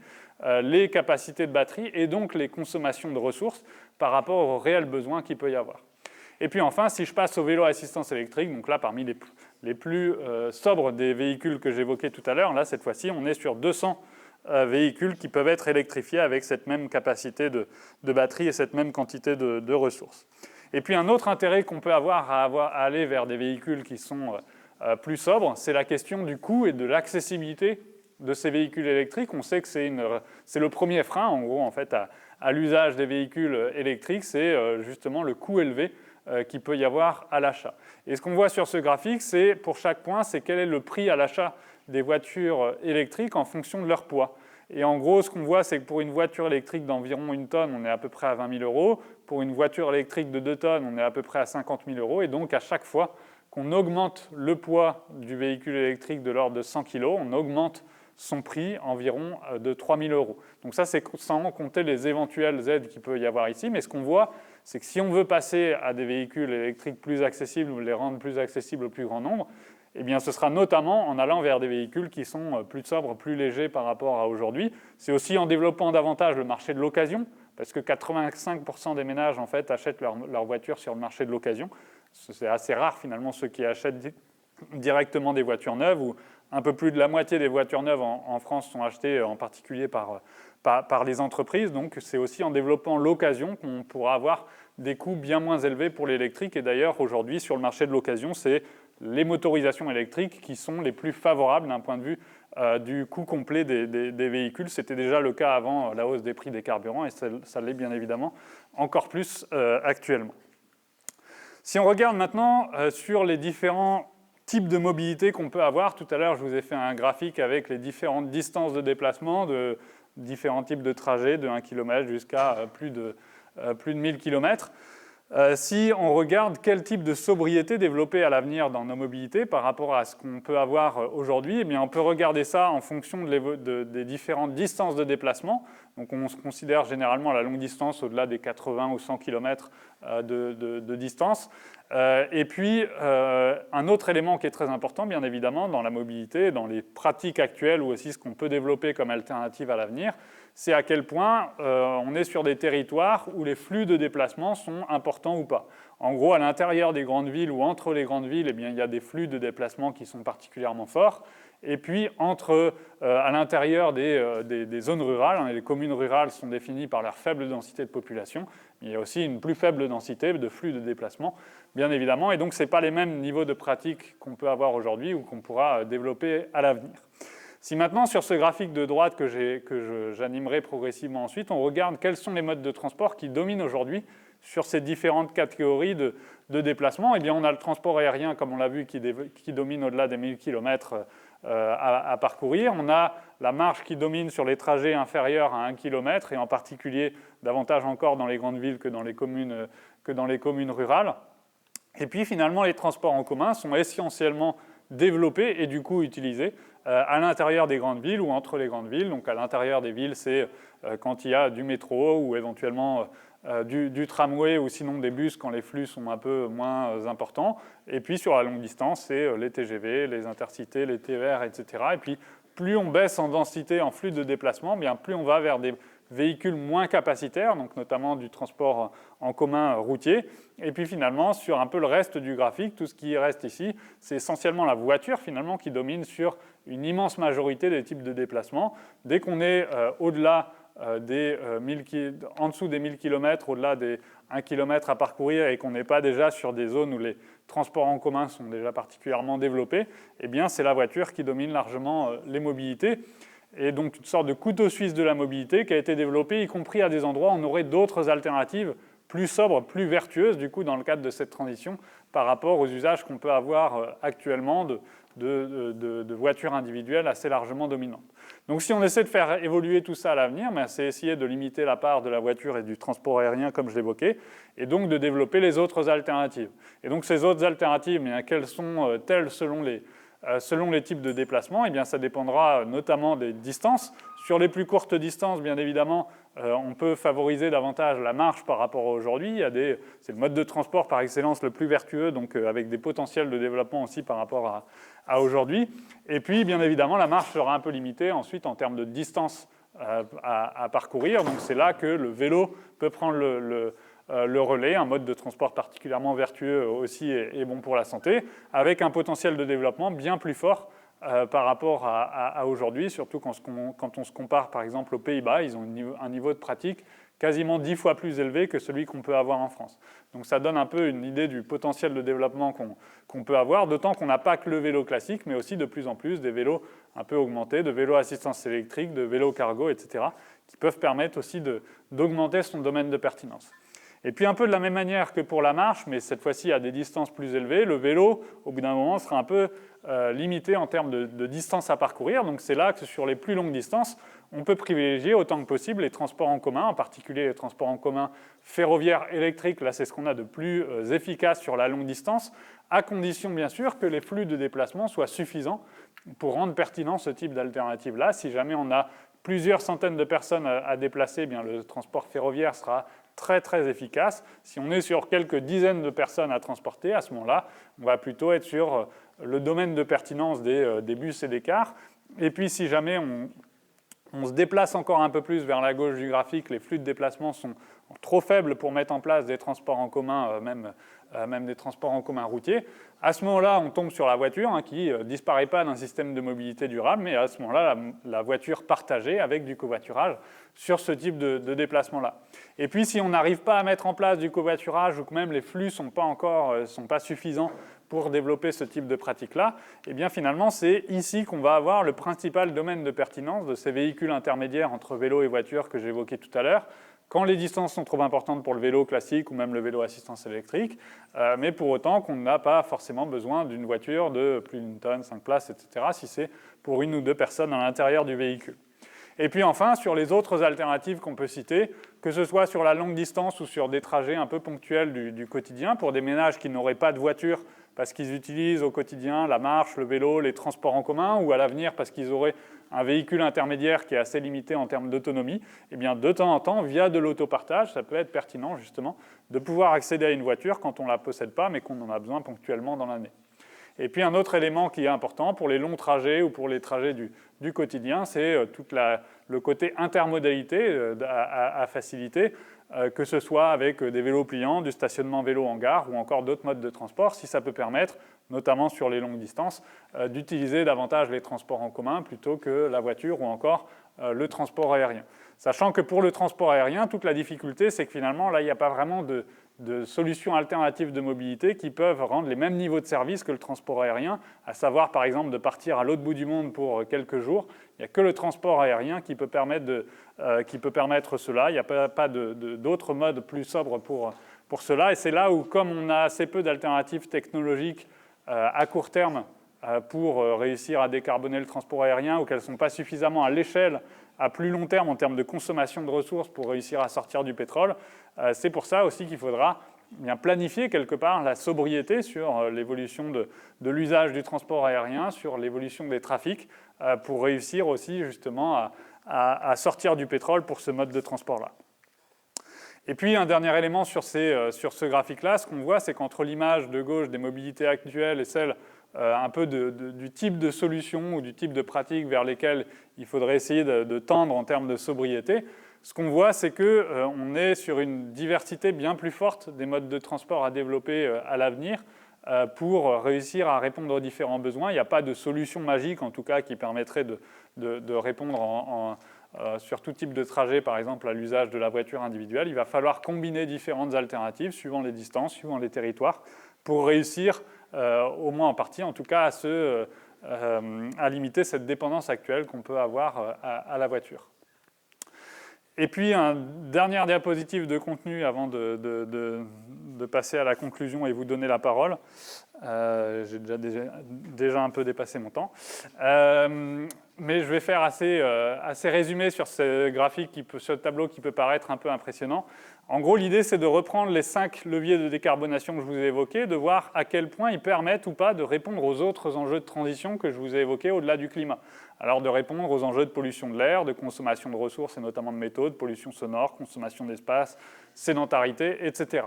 les capacités de batterie et donc les consommations de ressources par rapport aux réels besoins qu'il peut y avoir. Et puis enfin, si je passe au vélo à assistance électrique, donc là parmi les plus sobres des véhicules que j'évoquais tout à l'heure, là cette fois-ci on est sur 200 véhicules qui peuvent être électrifiés avec cette même capacité de batterie et cette même quantité de ressources. Et puis un autre intérêt qu'on peut avoir à aller vers des véhicules qui sont plus sobres, c'est la question du coût et de l'accessibilité de ces véhicules électriques. On sait que c'est le premier frein, en gros, en fait, à l'usage des véhicules électriques, c'est justement le coût élevé qu'il peut y avoir à l'achat. Et ce qu'on voit sur ce graphique, c'est pour chaque point, c'est quel est le prix à l'achat des voitures électriques en fonction de leur poids. Et en gros, ce qu'on voit, c'est que pour une voiture électrique d'environ 1 tonne, on est à peu près à 20 000 €. Pour une voiture électrique de 2 tonnes, on est à peu près à 50 000 €. Et donc, à chaque fois qu'on augmente le poids du véhicule électrique de l'ordre de 100 kg, on augmente son prix environ de 3 000 €. Donc ça, c'est sans compter les éventuelles aides qu'il peut y avoir ici. Mais ce qu'on voit, c'est que si on veut passer à des véhicules électriques plus accessibles ou les rendre plus accessibles au plus grand nombre, eh bien, ce sera notamment en allant vers des véhicules qui sont plus sobres, plus légers par rapport à aujourd'hui. C'est aussi en développant davantage le marché de l'occasion, parce que 85% des ménages en fait, achètent leur voiture sur le marché de l'occasion. C'est assez rare finalement ceux qui achètent directement des voitures neuves, où un peu plus de la moitié des voitures neuves en France sont achetées en particulier par les entreprises. Donc c'est aussi en développant l'occasion qu'on pourra avoir des coûts bien moins élevés pour l'électrique. Et d'ailleurs aujourd'hui sur le marché de l'occasion, c'est les motorisations électriques qui sont les plus favorables d'un point de vue du coût complet des véhicules. C'était déjà le cas avant la hausse des prix des carburants et ça l'est bien évidemment encore plus actuellement. Si on regarde maintenant sur les différents types de mobilité qu'on peut avoir, tout à l'heure je vous ai fait un graphique avec les différentes distances de déplacement de différents types de trajets de 1 km jusqu'à plus de 1000 km. Si on regarde quel type de sobriété développer à l'avenir dans nos mobilités par rapport à ce qu'on peut avoir aujourd'hui, eh bien on peut regarder ça en fonction des différentes distances de déplacement. Donc on se considère généralement la longue distance au-delà des 80 ou 100 km de distance. Et puis un autre élément qui est très important bien évidemment dans la mobilité, dans les pratiques actuelles ou aussi ce qu'on peut développer comme alternative à l'avenir, c'est à quel point on est sur des territoires où les flux de déplacement sont importants ou pas. En gros, à l'intérieur des grandes villes ou entre les grandes villes, eh bien, il y a des flux de déplacement qui sont particulièrement forts. Et puis, à l'intérieur des zones rurales, les communes rurales sont définies par leur faible densité de population. Il y a aussi une plus faible densité de flux de déplacement, bien évidemment. Et donc, ce n'est pas les mêmes niveaux de pratique qu'on peut avoir aujourd'hui ou qu'on pourra développer à l'avenir. Si maintenant, sur ce graphique de droite que j'animerai progressivement ensuite, on regarde quels sont les modes de transport qui dominent aujourd'hui sur ces différentes catégories de déplacement, eh bien, on a le transport aérien, comme on l'a vu, qui domine au-delà des 1000 km à parcourir. On a la marche qui domine sur les trajets inférieurs à 1 km, et en particulier davantage encore dans les grandes villes que dans les communes rurales. Et puis, finalement, les transports en commun sont essentiellement développés et du coup utilisés à l'intérieur des grandes villes ou entre les grandes villes. Donc à l'intérieur des villes, c'est quand il y a du métro ou éventuellement du tramway ou sinon des bus quand les flux sont un peu moins importants. Et puis sur la longue distance, c'est les TGV, les intercités, les TER, etc. Et puis plus on baisse en densité, en flux de déplacement, bien plus on va vers des véhicules moins capacitaires, donc notamment du transport en commun routier. Et puis finalement, sur un peu le reste du graphique, tout ce qui reste ici, c'est essentiellement la voiture finalement qui domine sur une immense majorité des types de déplacements. Dès qu'on est au-delà en dessous des 1000 km, au-delà des 1 km à parcourir et qu'on n'est pas déjà sur des zones où les transports en commun sont déjà particulièrement développés, eh bien c'est la voiture qui domine largement les mobilités. Et donc une sorte de couteau suisse de la mobilité qui a été développé, y compris à des endroits où on aurait d'autres alternatives plus sobres, plus vertueuses, du coup, dans le cadre de cette transition, par rapport aux usages qu'on peut avoir actuellement de voitures individuelles assez largement dominantes. Donc si on essaie de faire évoluer tout ça à l'avenir, c'est essayer de limiter la part de la voiture et du transport aérien, comme je l'évoquais, et donc de développer les autres alternatives. Et donc ces autres alternatives, quelles sont-elles selon les types de déplacements, eh bien, ça dépendra notamment des distances. Sur les plus courtes distances, bien évidemment, on peut favoriser davantage la marche par rapport à aujourd'hui. C'est le mode de transport par excellence le plus vertueux, donc avec des potentiels de développement aussi par rapport à aujourd'hui. Et puis, bien évidemment, la marche sera un peu limitée ensuite en termes de distance à parcourir. Donc c'est là que le vélo peut prendre le relais, un mode de transport particulièrement vertueux aussi et bon pour la santé, avec un potentiel de développement bien plus fort par rapport à aujourd'hui, surtout quand on se compare par exemple aux Pays-Bas. Ils ont un niveau de pratique quasiment 10 fois plus élevé que celui qu'on peut avoir en France. Donc ça donne un peu une idée du potentiel de développement qu'on peut avoir, d'autant qu'on n'a pas que le vélo classique, mais aussi de plus en plus des vélos un peu augmentés, de vélos à assistance électrique, de vélos cargo, etc., qui peuvent permettre aussi d'augmenter son domaine de pertinence. Et puis un peu de la même manière que pour la marche, mais cette fois-ci à des distances plus élevées, le vélo, au bout d'un moment, sera un peu limité en termes de distance à parcourir. Donc c'est là que sur les plus longues distances, on peut privilégier autant que possible les transports en commun, en particulier les transports en commun ferroviaires électriques. Là, c'est ce qu'on a de plus efficace sur la longue distance, à condition bien sûr que les flux de déplacement soient suffisants pour rendre pertinent ce type d'alternative-là. Si jamais on a plusieurs centaines de personnes à déplacer, eh bien, le transport ferroviaire sera très très efficace. Si on est sur quelques dizaines de personnes à transporter, à ce moment-là, on va plutôt être sur le domaine de pertinence des bus et des cars. Et puis si jamais On se déplace encore un peu plus vers la gauche du graphique, les flux de déplacement sont trop faibles pour mettre en place des transports en commun, même des transports en commun routiers. À ce moment-là, on tombe sur la voiture qui ne disparaît pas d'un système de mobilité durable, mais à ce moment-là, la voiture partagée avec du covoiturage sur ce type de déplacement-là. Et puis, si on n'arrive pas à mettre en place du covoiturage ou que même les flux ne sont pas suffisants pour développer ce type de pratique-là, eh bien finalement, c'est ici qu'on va avoir le principal domaine de pertinence de ces véhicules intermédiaires entre vélo et voiture que j'évoquais tout à l'heure, quand les distances sont trop importantes pour le vélo classique ou même le vélo assistance électrique, mais pour autant qu'on n'a pas forcément besoin d'une voiture de plus d'une tonne, 5 places, etc., si c'est pour une ou deux personnes à l'intérieur du véhicule. Et puis enfin, sur les autres alternatives qu'on peut citer, que ce soit sur la longue distance ou sur des trajets un peu ponctuels du quotidien, pour des ménages qui n'auraient pas de voiture parce qu'ils utilisent au quotidien la marche, le vélo, les transports en commun, ou à l'avenir parce qu'ils auraient un véhicule intermédiaire qui est assez limité en termes d'autonomie, eh bien de temps en temps, via de l'autopartage, ça peut être pertinent justement de pouvoir accéder à une voiture quand on ne la possède pas, mais qu'on en a besoin ponctuellement dans l'année. Et puis un autre élément qui est important pour les longs trajets ou pour les trajets du quotidien, c'est tout le côté intermodalité à faciliter, que ce soit avec des vélos pliants, du stationnement vélo en gare ou encore d'autres modes de transport, si ça peut permettre, notamment sur les longues distances, d'utiliser davantage les transports en commun plutôt que la voiture ou encore le transport aérien. Sachant que pour le transport aérien, toute la difficulté, c'est que finalement, là, il n'y a pas vraiment de solutions alternatives de mobilité qui peuvent rendre les mêmes niveaux de service que le transport aérien, à savoir par exemple de partir à l'autre bout du monde pour quelques jours. Il n'y a que le transport aérien qui peut permettre cela. Il n'y a pas d'autres modes plus sobres pour cela. Et c'est là où, comme on a assez peu d'alternatives technologiques à court terme pour réussir à décarboner le transport aérien, ou qu'elles ne sont pas suffisamment à l'échelle à plus long terme en termes de consommation de ressources pour réussir à sortir du pétrole, c'est pour ça aussi qu'il faudra bien planifier quelque part la sobriété sur l'évolution de l'usage du transport aérien, sur l'évolution des trafics, pour réussir aussi justement à sortir du pétrole pour ce mode de transport-là. Et puis un dernier élément sur ce graphique-là, ce qu'on voit, c'est qu'entre l'image de gauche des mobilités actuelles et celle un peu du type de solution ou du type de pratique vers lesquelles il faudrait essayer de tendre en termes de sobriété, ce qu'on voit, c'est qu'on est sur une diversité bien plus forte des modes de transport à développer à l'avenir pour réussir à répondre aux différents besoins. Il n'y a pas de solution magique, en tout cas, qui permettrait de répondre sur tout type de trajet, par exemple à l'usage de la voiture individuelle. Il va falloir combiner différentes alternatives suivant les distances, suivant les territoires, pour réussir, au moins en partie en tout cas, à limiter cette dépendance actuelle qu'on peut avoir à la voiture. Et puis, une dernière diapositive de contenu avant de passer à la conclusion et vous donner la parole. J'ai déjà un peu dépassé mon temps. Mais je vais faire assez résumé sur ce graphique, sur le tableau qui peut paraître un peu impressionnant. En gros, l'idée, c'est de reprendre les 5 leviers de décarbonation que je vous ai évoqués, de voir à quel point ils permettent ou pas de répondre aux autres enjeux de transition que je vous ai évoqués au-delà du climat. Alors, de répondre aux enjeux de pollution de l'air, de consommation de ressources et notamment de métaux, de pollution sonore, consommation d'espace, sédentarité, etc.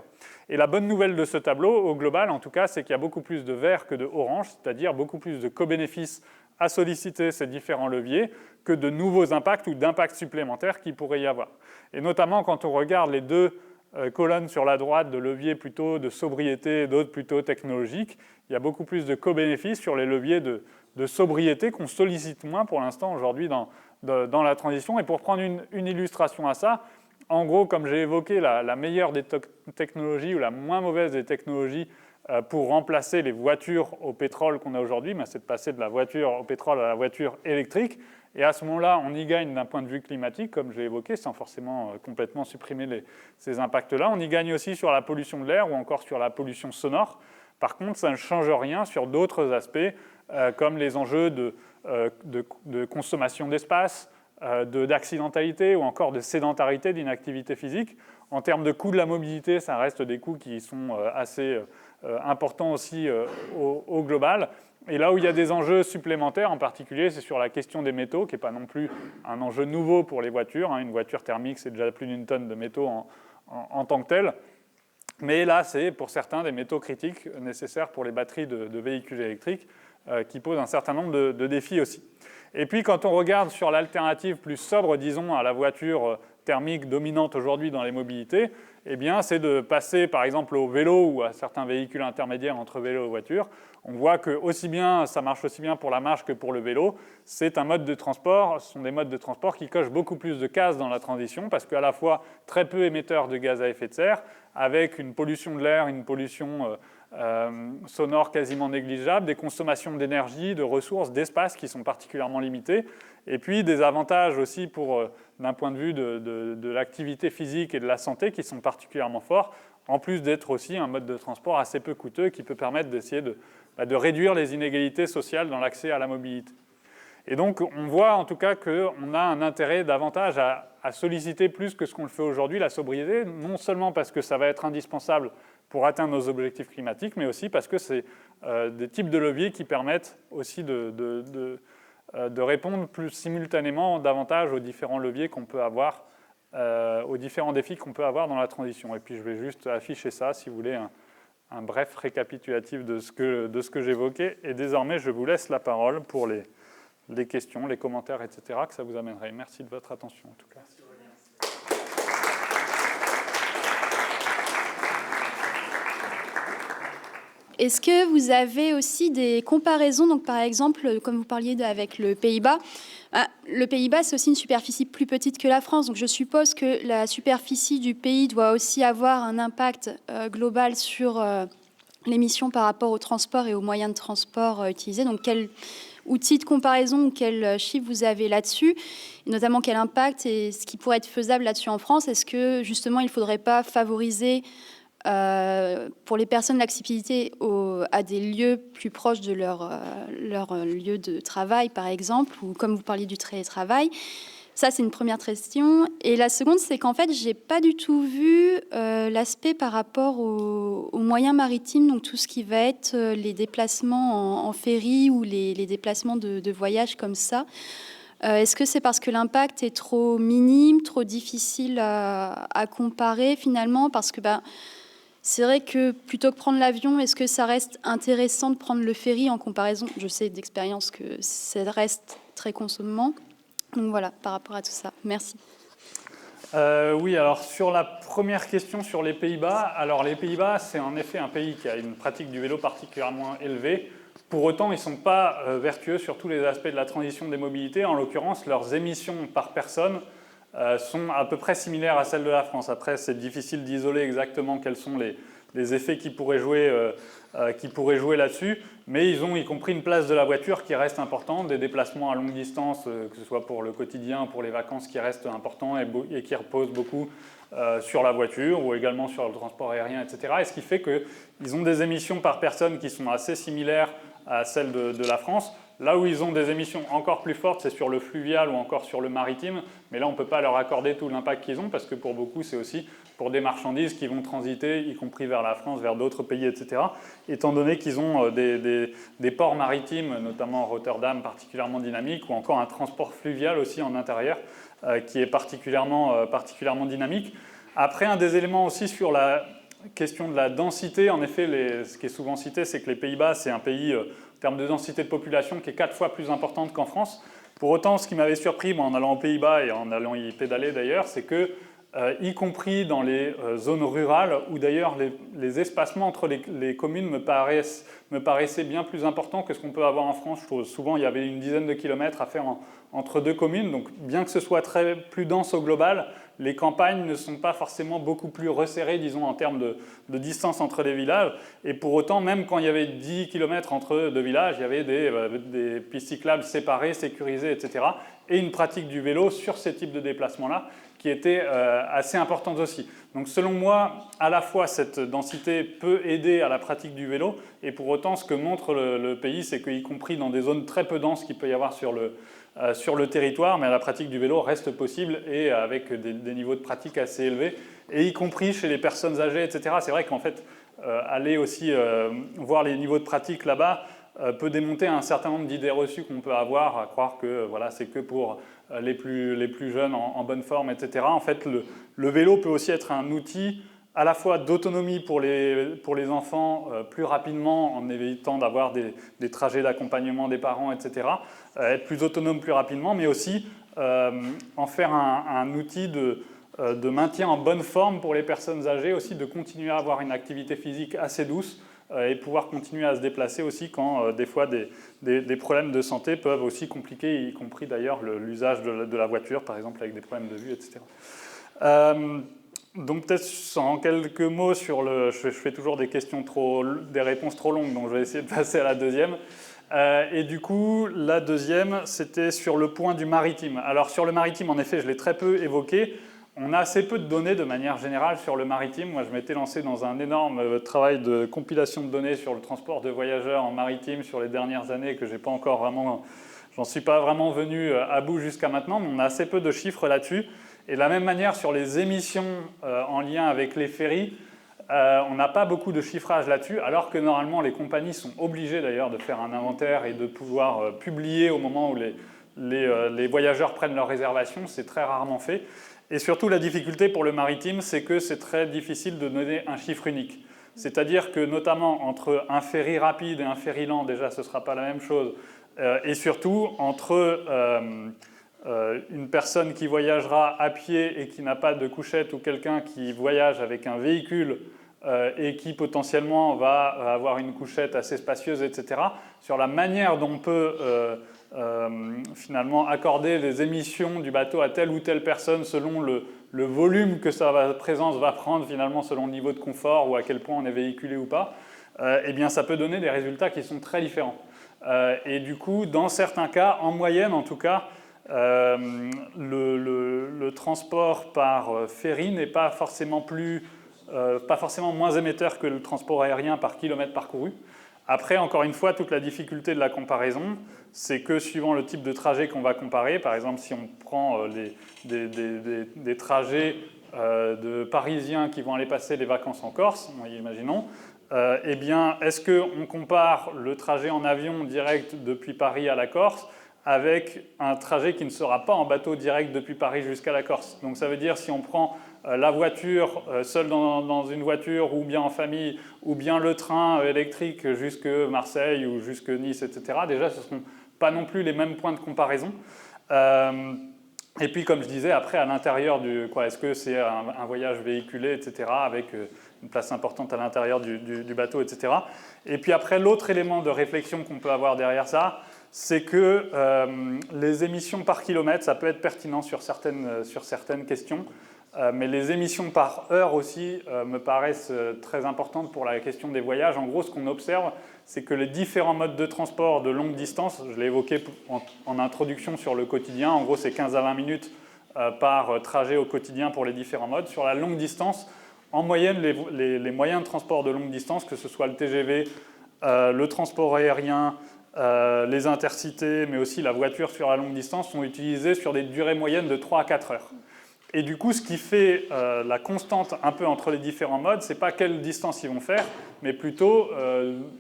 Et la bonne nouvelle de ce tableau, au global en tout cas, c'est qu'il y a beaucoup plus de vert que de orange, c'est-à-dire beaucoup plus de co-bénéfices à solliciter ces différents leviers que de nouveaux impacts ou d'impacts supplémentaires qu'il pourrait y avoir. Et notamment quand on regarde les deux colonnes sur la droite de leviers plutôt de sobriété et d'autres plutôt technologiques, il y a beaucoup plus de co-bénéfices sur les leviers de sobriété qu'on sollicite moins pour l'instant aujourd'hui dans la transition. Et pour prendre une illustration à ça, en gros, comme j'ai évoqué, la meilleure des technologies ou la moins mauvaise des technologies pour remplacer les voitures au pétrole qu'on a aujourd'hui, c'est de passer de la voiture au pétrole à la voiture électrique. Et à ce moment-là, on y gagne d'un point de vue climatique, comme je l'ai évoqué, sans forcément complètement supprimer ces impacts-là. On y gagne aussi sur la pollution de l'air ou encore sur la pollution sonore. Par contre, ça ne change rien sur d'autres aspects, comme les enjeux de consommation d'espace, d'accidentalité ou encore de sédentarité, d'inactivité physique. En termes de coûts de la mobilité, ça reste des coûts qui sont assez importants aussi au global. Et là où il y a des enjeux supplémentaires, en particulier, c'est sur la question des métaux, qui n'est pas non plus un enjeu nouveau pour les voitures. Une voiture thermique, c'est déjà plus d'une tonne de métaux en tant que telle. Mais là, c'est pour certains des métaux critiques nécessaires pour les batteries de véhicules électriques qui posent un certain nombre de défis aussi. Et puis quand on regarde sur l'alternative plus sobre, disons, à la voiture thermique dominante aujourd'hui dans les mobilités, eh bien, c'est de passer par exemple au vélo ou à certains véhicules intermédiaires entre vélo et voiture. On voit que ça marche aussi bien pour la marche que pour le vélo. C'est un mode de transport, ce sont des modes de transport qui cochent beaucoup plus de cases dans la transition parce qu'à la fois très peu émetteurs de gaz à effet de serre, avec une pollution de l'air, une pollution sonore quasiment négligeable, des consommations d'énergie, de ressources, d'espace qui sont particulièrement limitées, et puis des avantages aussi d'un point de vue de l'activité physique et de la santé qui sont particulièrement forts, en plus d'être aussi un mode de transport assez peu coûteux qui peut permettre d'essayer de réduire les inégalités sociales dans l'accès à la mobilité. Et donc on voit en tout cas qu'on a un intérêt davantage à solliciter plus que ce qu'on le fait aujourd'hui la sobriété, non seulement parce que ça va être indispensable pour atteindre nos objectifs climatiques, mais aussi parce que c'est des types de leviers qui permettent aussi de répondre plus simultanément davantage aux différents leviers qu'on peut avoir, aux différents défis qu'on peut avoir dans la transition. Et puis je vais juste afficher ça, si vous voulez, un bref récapitulatif de ce que j'évoquais. Et désormais, je vous laisse la parole pour les questions, les commentaires, etc., que ça vous amènerait. Merci de votre attention, en tout cas. Est-ce que vous avez aussi des comparaisons, donc par exemple, comme vous parliez avec le Pays-Bas, le Pays-Bas, c'est aussi une superficie plus petite que la France, donc je suppose que la superficie du pays doit aussi avoir un impact global sur l'émission par rapport au transport et aux moyens de transport utilisés. Donc quel outil de comparaison ou quel chiffre vous avez là-dessus, et notamment quel impact et ce qui pourrait être faisable là-dessus en France? Est-ce que justement il ne faudrait pas favoriser pour les personnes l'accessibilité à des lieux plus proches de leur lieu de travail, par exemple, ou comme vous parliez du télétravail? Ça, c'est une première question. Et la seconde, c'est qu'en fait, je n'ai pas du tout vu l'aspect par rapport aux moyens maritimes, donc tout ce qui va être les déplacements en ferry ou les déplacements de voyage comme ça. Est-ce que c'est parce que l'impact est trop minime, trop difficile à comparer finalement? Parce que c'est vrai que plutôt que prendre l'avion, est-ce que ça reste intéressant de prendre le ferry en comparaison? Je sais d'expérience que ça reste très consommant. Donc voilà, par rapport à tout ça. Merci. Oui, alors sur la première question sur les Pays-Bas, alors les Pays-Bas, c'est en effet un pays qui a une pratique du vélo particulièrement élevée. Pour autant, ils ne sont pas vertueux sur tous les aspects de la transition des mobilités. En l'occurrence, leurs émissions par personne sont à peu près similaires à celles de la France. Après, c'est difficile d'isoler exactement quels sont les effets qui pourraient jouer là-dessus, mais ils ont y compris une place de la voiture qui reste importante, des déplacements à longue distance, que ce soit pour le quotidien, pour les vacances, qui restent importants et qui reposent beaucoup sur la voiture ou également sur le transport aérien, etc. Et ce qui fait qu'ils ont des émissions par personne qui sont assez similaires à celles de la France. Là où ils ont des émissions encore plus fortes, c'est sur le fluvial ou encore sur le maritime, mais là on ne peut pas leur accorder tout l'impact qu'ils ont parce que pour beaucoup c'est aussi pour des marchandises qui vont transiter, y compris vers la France, vers d'autres pays, etc. Étant donné qu'ils ont des ports maritimes, notamment Rotterdam, particulièrement dynamiques, ou encore un transport fluvial aussi en intérieur qui est particulièrement dynamique. Après, un des éléments aussi sur la question de la densité, en effet, ce qui est souvent cité, c'est que les Pays-Bas, c'est un pays en termes de densité de population qui est 4 fois plus importante qu'en France. Pour autant, ce qui m'avait surpris en allant aux Pays-Bas et en allant y pédaler d'ailleurs, c'est que, y compris dans les zones rurales, où d'ailleurs les espacements entre les communes me paraissaient bien plus importants que ce qu'on peut avoir en France. Je trouve souvent il y avait une dizaine de kilomètres à faire entre deux communes, donc bien que ce soit très plus dense au global, les campagnes ne sont pas forcément beaucoup plus resserrées, disons, en termes de distance entre les villages. Et pour autant, même quand il y avait 10 km entre deux villages, il y avait des pistes cyclables séparées, sécurisées, etc. Et une pratique du vélo sur ces types de déplacements-là qui était assez importante aussi. Donc selon moi, à la fois cette densité peut aider à la pratique du vélo, et pour autant, ce que montre le pays, c'est qu'y compris dans des zones très peu denses qu'il peut y avoir sur le territoire, mais la pratique du vélo reste possible et avec des niveaux de pratique assez élevés, et y compris chez les personnes âgées, etc. C'est vrai qu'en fait, aller aussi voir les niveaux de pratique là-bas peut démonter un certain nombre d'idées reçues qu'on peut avoir, à croire que voilà, c'est que pour les plus jeunes en bonne forme, etc. En fait, le vélo peut aussi être un outil à la fois d'autonomie pour les enfants plus rapidement en évitant d'avoir des trajets d'accompagnement des parents, etc. Être plus autonome plus rapidement, mais aussi en faire un outil de maintien en bonne forme pour les personnes âgées, aussi de continuer à avoir une activité physique assez douce et pouvoir continuer à se déplacer aussi quand des fois des problèmes de santé peuvent aussi compliquer, y compris d'ailleurs l'usage de la voiture, par exemple avec des problèmes de vue, etc. Donc peut-être en quelques mots sur je fais toujours des réponses trop longues, donc je vais essayer de passer à la deuxième. Et du coup, la deuxième, c'était sur le point du maritime. Alors sur le maritime, en effet, je l'ai très peu évoqué. On a assez peu de données de manière générale sur le maritime. Moi, je m'étais lancé dans un énorme travail de compilation de données sur le transport de voyageurs en maritime sur les dernières années que j'en suis pas vraiment venu à bout jusqu'à maintenant, mais on a assez peu de chiffres là-dessus. Et de la même manière, sur les émissions en lien avec les ferries, on n'a pas beaucoup de chiffrage là-dessus, alors que normalement, les compagnies sont obligées d'ailleurs de faire un inventaire et de pouvoir publier au moment où les voyageurs prennent leur réservation. C'est très rarement fait. Et surtout, la difficulté pour le maritime, c'est que c'est très difficile de donner un chiffre unique. C'est-à-dire que, notamment, entre un ferry rapide et un ferry lent, déjà, ce ne sera pas la même chose. Et surtout, entre une personne qui voyagera à pied et qui n'a pas de couchette ou quelqu'un qui voyage avec un véhicule et qui potentiellement va avoir une couchette assez spacieuse, etc., sur la manière dont on peut finalement accorder les émissions du bateau à telle ou telle personne selon le volume que sa présence va prendre finalement selon le niveau de confort ou à quel point on est véhiculé ou pas, eh bien ça peut donner des résultats qui sont très différents. Et du coup, dans certains cas, en moyenne en tout cas, le transport par ferry n'est pas forcément moins émetteur que le transport aérien par kilomètre parcouru. Après, encore une fois, toute la difficulté de la comparaison, c'est que suivant le type de trajet qu'on va comparer, par exemple, si on prend des trajets de Parisiens qui vont aller passer les vacances en Corse, imaginons, eh bien, est-ce qu'on compare le trajet en avion direct depuis Paris à la Corse avec un trajet qui ne sera pas en bateau direct depuis Paris jusqu'à la Corse? Donc ça veut dire si on prend la voiture seule dans une voiture ou bien en famille ou bien le train électrique jusque Marseille ou jusque Nice, etc. Déjà, ce ne seront pas non plus les mêmes points de comparaison. Et puis, comme je disais, après, à l'intérieur est-ce que c'est un voyage véhiculé, etc., avec une place importante à l'intérieur du bateau, etc. Et puis après, l'autre élément de réflexion qu'on peut avoir derrière ça, c'est que les émissions par kilomètre, ça peut être pertinent sur certaines questions, mais les émissions par heure aussi me paraissent très importantes pour la question des voyages. En gros, ce qu'on observe, c'est que les différents modes de transport de longue distance, je l'ai évoqué en introduction sur le quotidien, en gros c'est 15 à 20 minutes par trajet au quotidien pour les différents modes. Sur la longue distance, en moyenne, les moyens de transport de longue distance, que ce soit le TGV, le transport aérien, les intercités, mais aussi la voiture sur la longue distance, sont utilisés sur des durées moyennes de 3 à 4 heures. Et du coup, ce qui fait la constante un peu entre les différents modes, ce n'est pas quelle distance ils vont faire, mais plutôt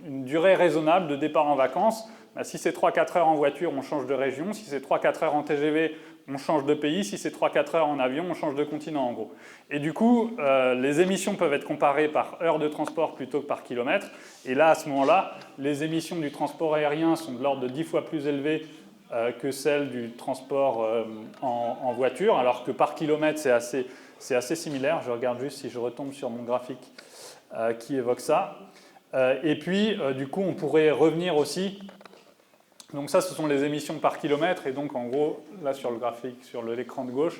une durée raisonnable de départ en vacances. Si c'est 3-4 heures en voiture, on change de région. Si c'est 3-4 heures en TGV, on change de pays. Si c'est 3-4 heures en avion, on change de continent en gros. Et du coup, les émissions peuvent être comparées par heure de transport plutôt que par kilomètre. Et là, à ce moment-là, les émissions du transport aérien sont de l'ordre de 10 fois plus élevées que celle du transport en voiture, alors que par kilomètre, c'est assez similaire. Je regarde juste si je retombe sur mon graphique qui évoque ça. Et puis, du coup, on pourrait revenir aussi. Donc ça, ce sont les émissions par kilomètre. Et donc, en gros, là, sur le graphique, sur l'écran de gauche,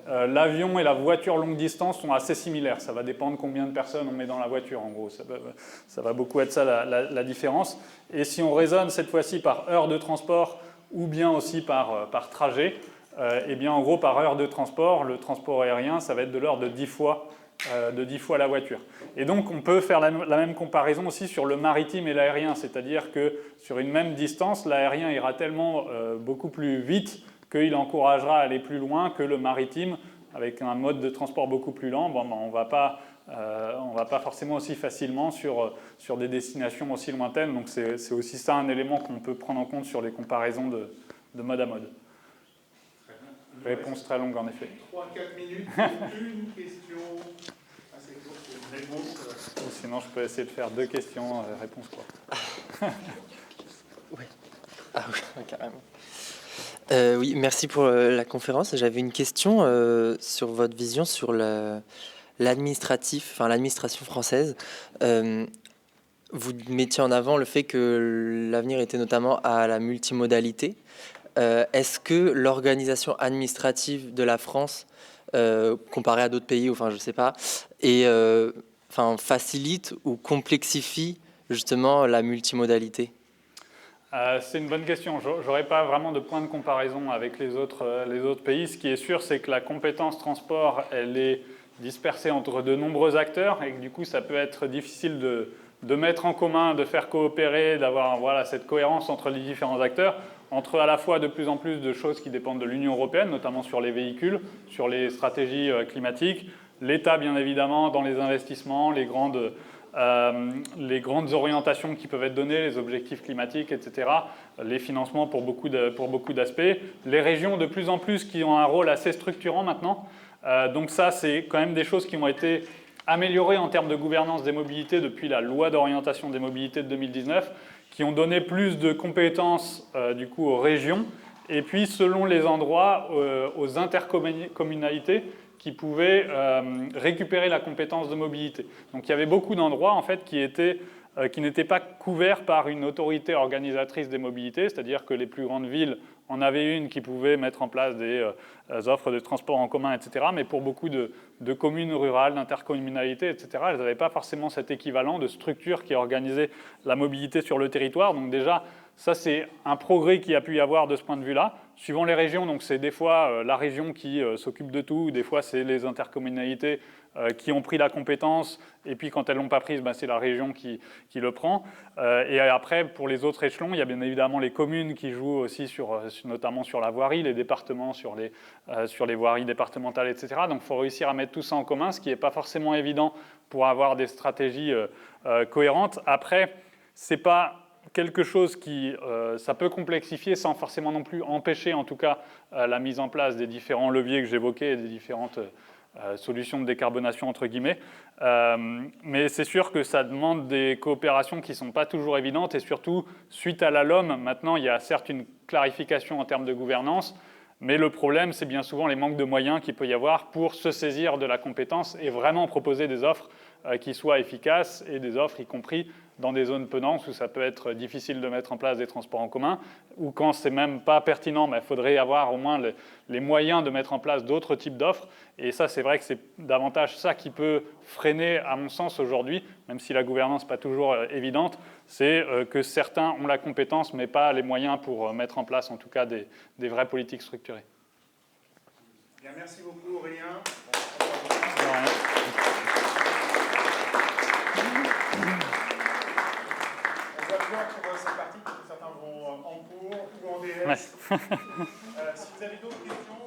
l'avion et la voiture longue distance sont assez similaires. Ça va dépendre combien de personnes on met dans la voiture, en gros. Ça va beaucoup être ça, la différence. Et si on raisonne cette fois-ci par heure de transport ou bien aussi par trajet, eh bien, en gros, par heure de transport, le transport aérien, ça va être de l'ordre de 10 fois la voiture. Et donc, on peut faire la même comparaison aussi sur le maritime et l'aérien, c'est-à-dire que sur une même distance, l'aérien ira tellement beaucoup plus vite qu'il encouragera à aller plus loin que le maritime, avec un mode de transport beaucoup plus lent. Bon, on ne va pas forcément aussi facilement sur des destinations aussi lointaines. Donc, c'est aussi ça un élément qu'on peut prendre en compte sur les comparaisons de mode à mode. Réponse très longue, en effet. 3-4 minutes, une question assez courte. Ou sinon, je peux essayer de faire 2 questions, réponse quoi. Oui. Ah oui, carrément. Oui, merci pour la conférence. J'avais une question sur votre vision sur l'administration française. Vous mettiez en avant le fait que l'avenir était notamment à la multimodalité. Est-ce que l'organisation administrative de la France, comparée à d'autres pays, enfin je sais pas, facilite ou complexifie justement la multimodalité? C'est une bonne question. Je n'aurais pas vraiment de point de comparaison avec les autres pays. Ce qui est sûr, c'est que la compétence transport, elle est dispersée entre de nombreux acteurs et que du coup, ça peut être difficile de mettre en commun, de faire coopérer, d'avoir cette cohérence entre les différents acteurs, entre à la fois de plus en plus de choses qui dépendent de l'Union européenne, notamment sur les véhicules, sur les stratégies climatiques, l'État bien évidemment dans les investissements, les grandes orientations qui peuvent être données, les objectifs climatiques, etc., les financements pour beaucoup d'aspects, les régions de plus en plus qui ont un rôle assez structurant maintenant. Donc ça, c'est quand même des choses qui ont été améliorées en termes de gouvernance des mobilités depuis la loi d'orientation des mobilités de 2019, qui ont donné plus de compétences du coup aux régions, et puis selon les endroits, aux intercommunalités qui pouvaient récupérer la compétence de mobilité. Donc il y avait beaucoup d'endroits en fait, qui n'étaient pas couverts par une autorité organisatrice des mobilités, c'est-à-dire que les plus grandes villes en avaient une qui pouvait mettre en place des offres de transport en commun, etc. Mais pour beaucoup de communes rurales, d'intercommunalités, etc., elles n'avaient pas forcément cet équivalent de structure qui organisait la mobilité sur le territoire. Donc déjà, ça, c'est un progrès qu'il y a pu y avoir de ce point de vue-là. Suivant les régions, donc c'est des fois la région qui s'occupe de tout, des fois c'est les intercommunalités qui ont pris la compétence, et puis quand elles ne l'ont pas prise, c'est la région qui le prend. Et après, pour les autres échelons, il y a bien évidemment les communes qui jouent aussi notamment sur la voirie, les départements sur les voiries départementales, etc. Donc il faut réussir à mettre tout ça en commun, ce qui n'est pas forcément évident pour avoir des stratégies cohérentes. Après, c'est pas quelque chose qui, ça peut complexifier sans forcément non plus empêcher en tout cas la mise en place des différents leviers que j'évoquais et des différentes solutions de décarbonation entre guillemets. Mais c'est sûr que ça demande des coopérations qui ne sont pas toujours évidentes et surtout, suite à la LOM, maintenant il y a certes une clarification en termes de gouvernance, mais le problème c'est bien souvent les manques de moyens qu'il peut y avoir pour se saisir de la compétence et vraiment proposer des offres qui soient efficaces et des offres y compris dans des zones peu denses où ça peut être difficile de mettre en place des transports en commun, ou quand c'est même pas pertinent, il faudrait avoir au moins les moyens de mettre en place d'autres types d'offres. Et ça, c'est vrai que c'est davantage ça qui peut freiner, à mon sens, aujourd'hui, même si la gouvernance n'est pas toujours évidente, c'est que certains ont la compétence, mais pas les moyens pour mettre en place, en tout cas, des vraies politiques structurées. Bien, merci beaucoup, Aurélien. Pour cette partie, parce que certains vont en cours ou en DS. Ouais. Si vous avez d'autres questions,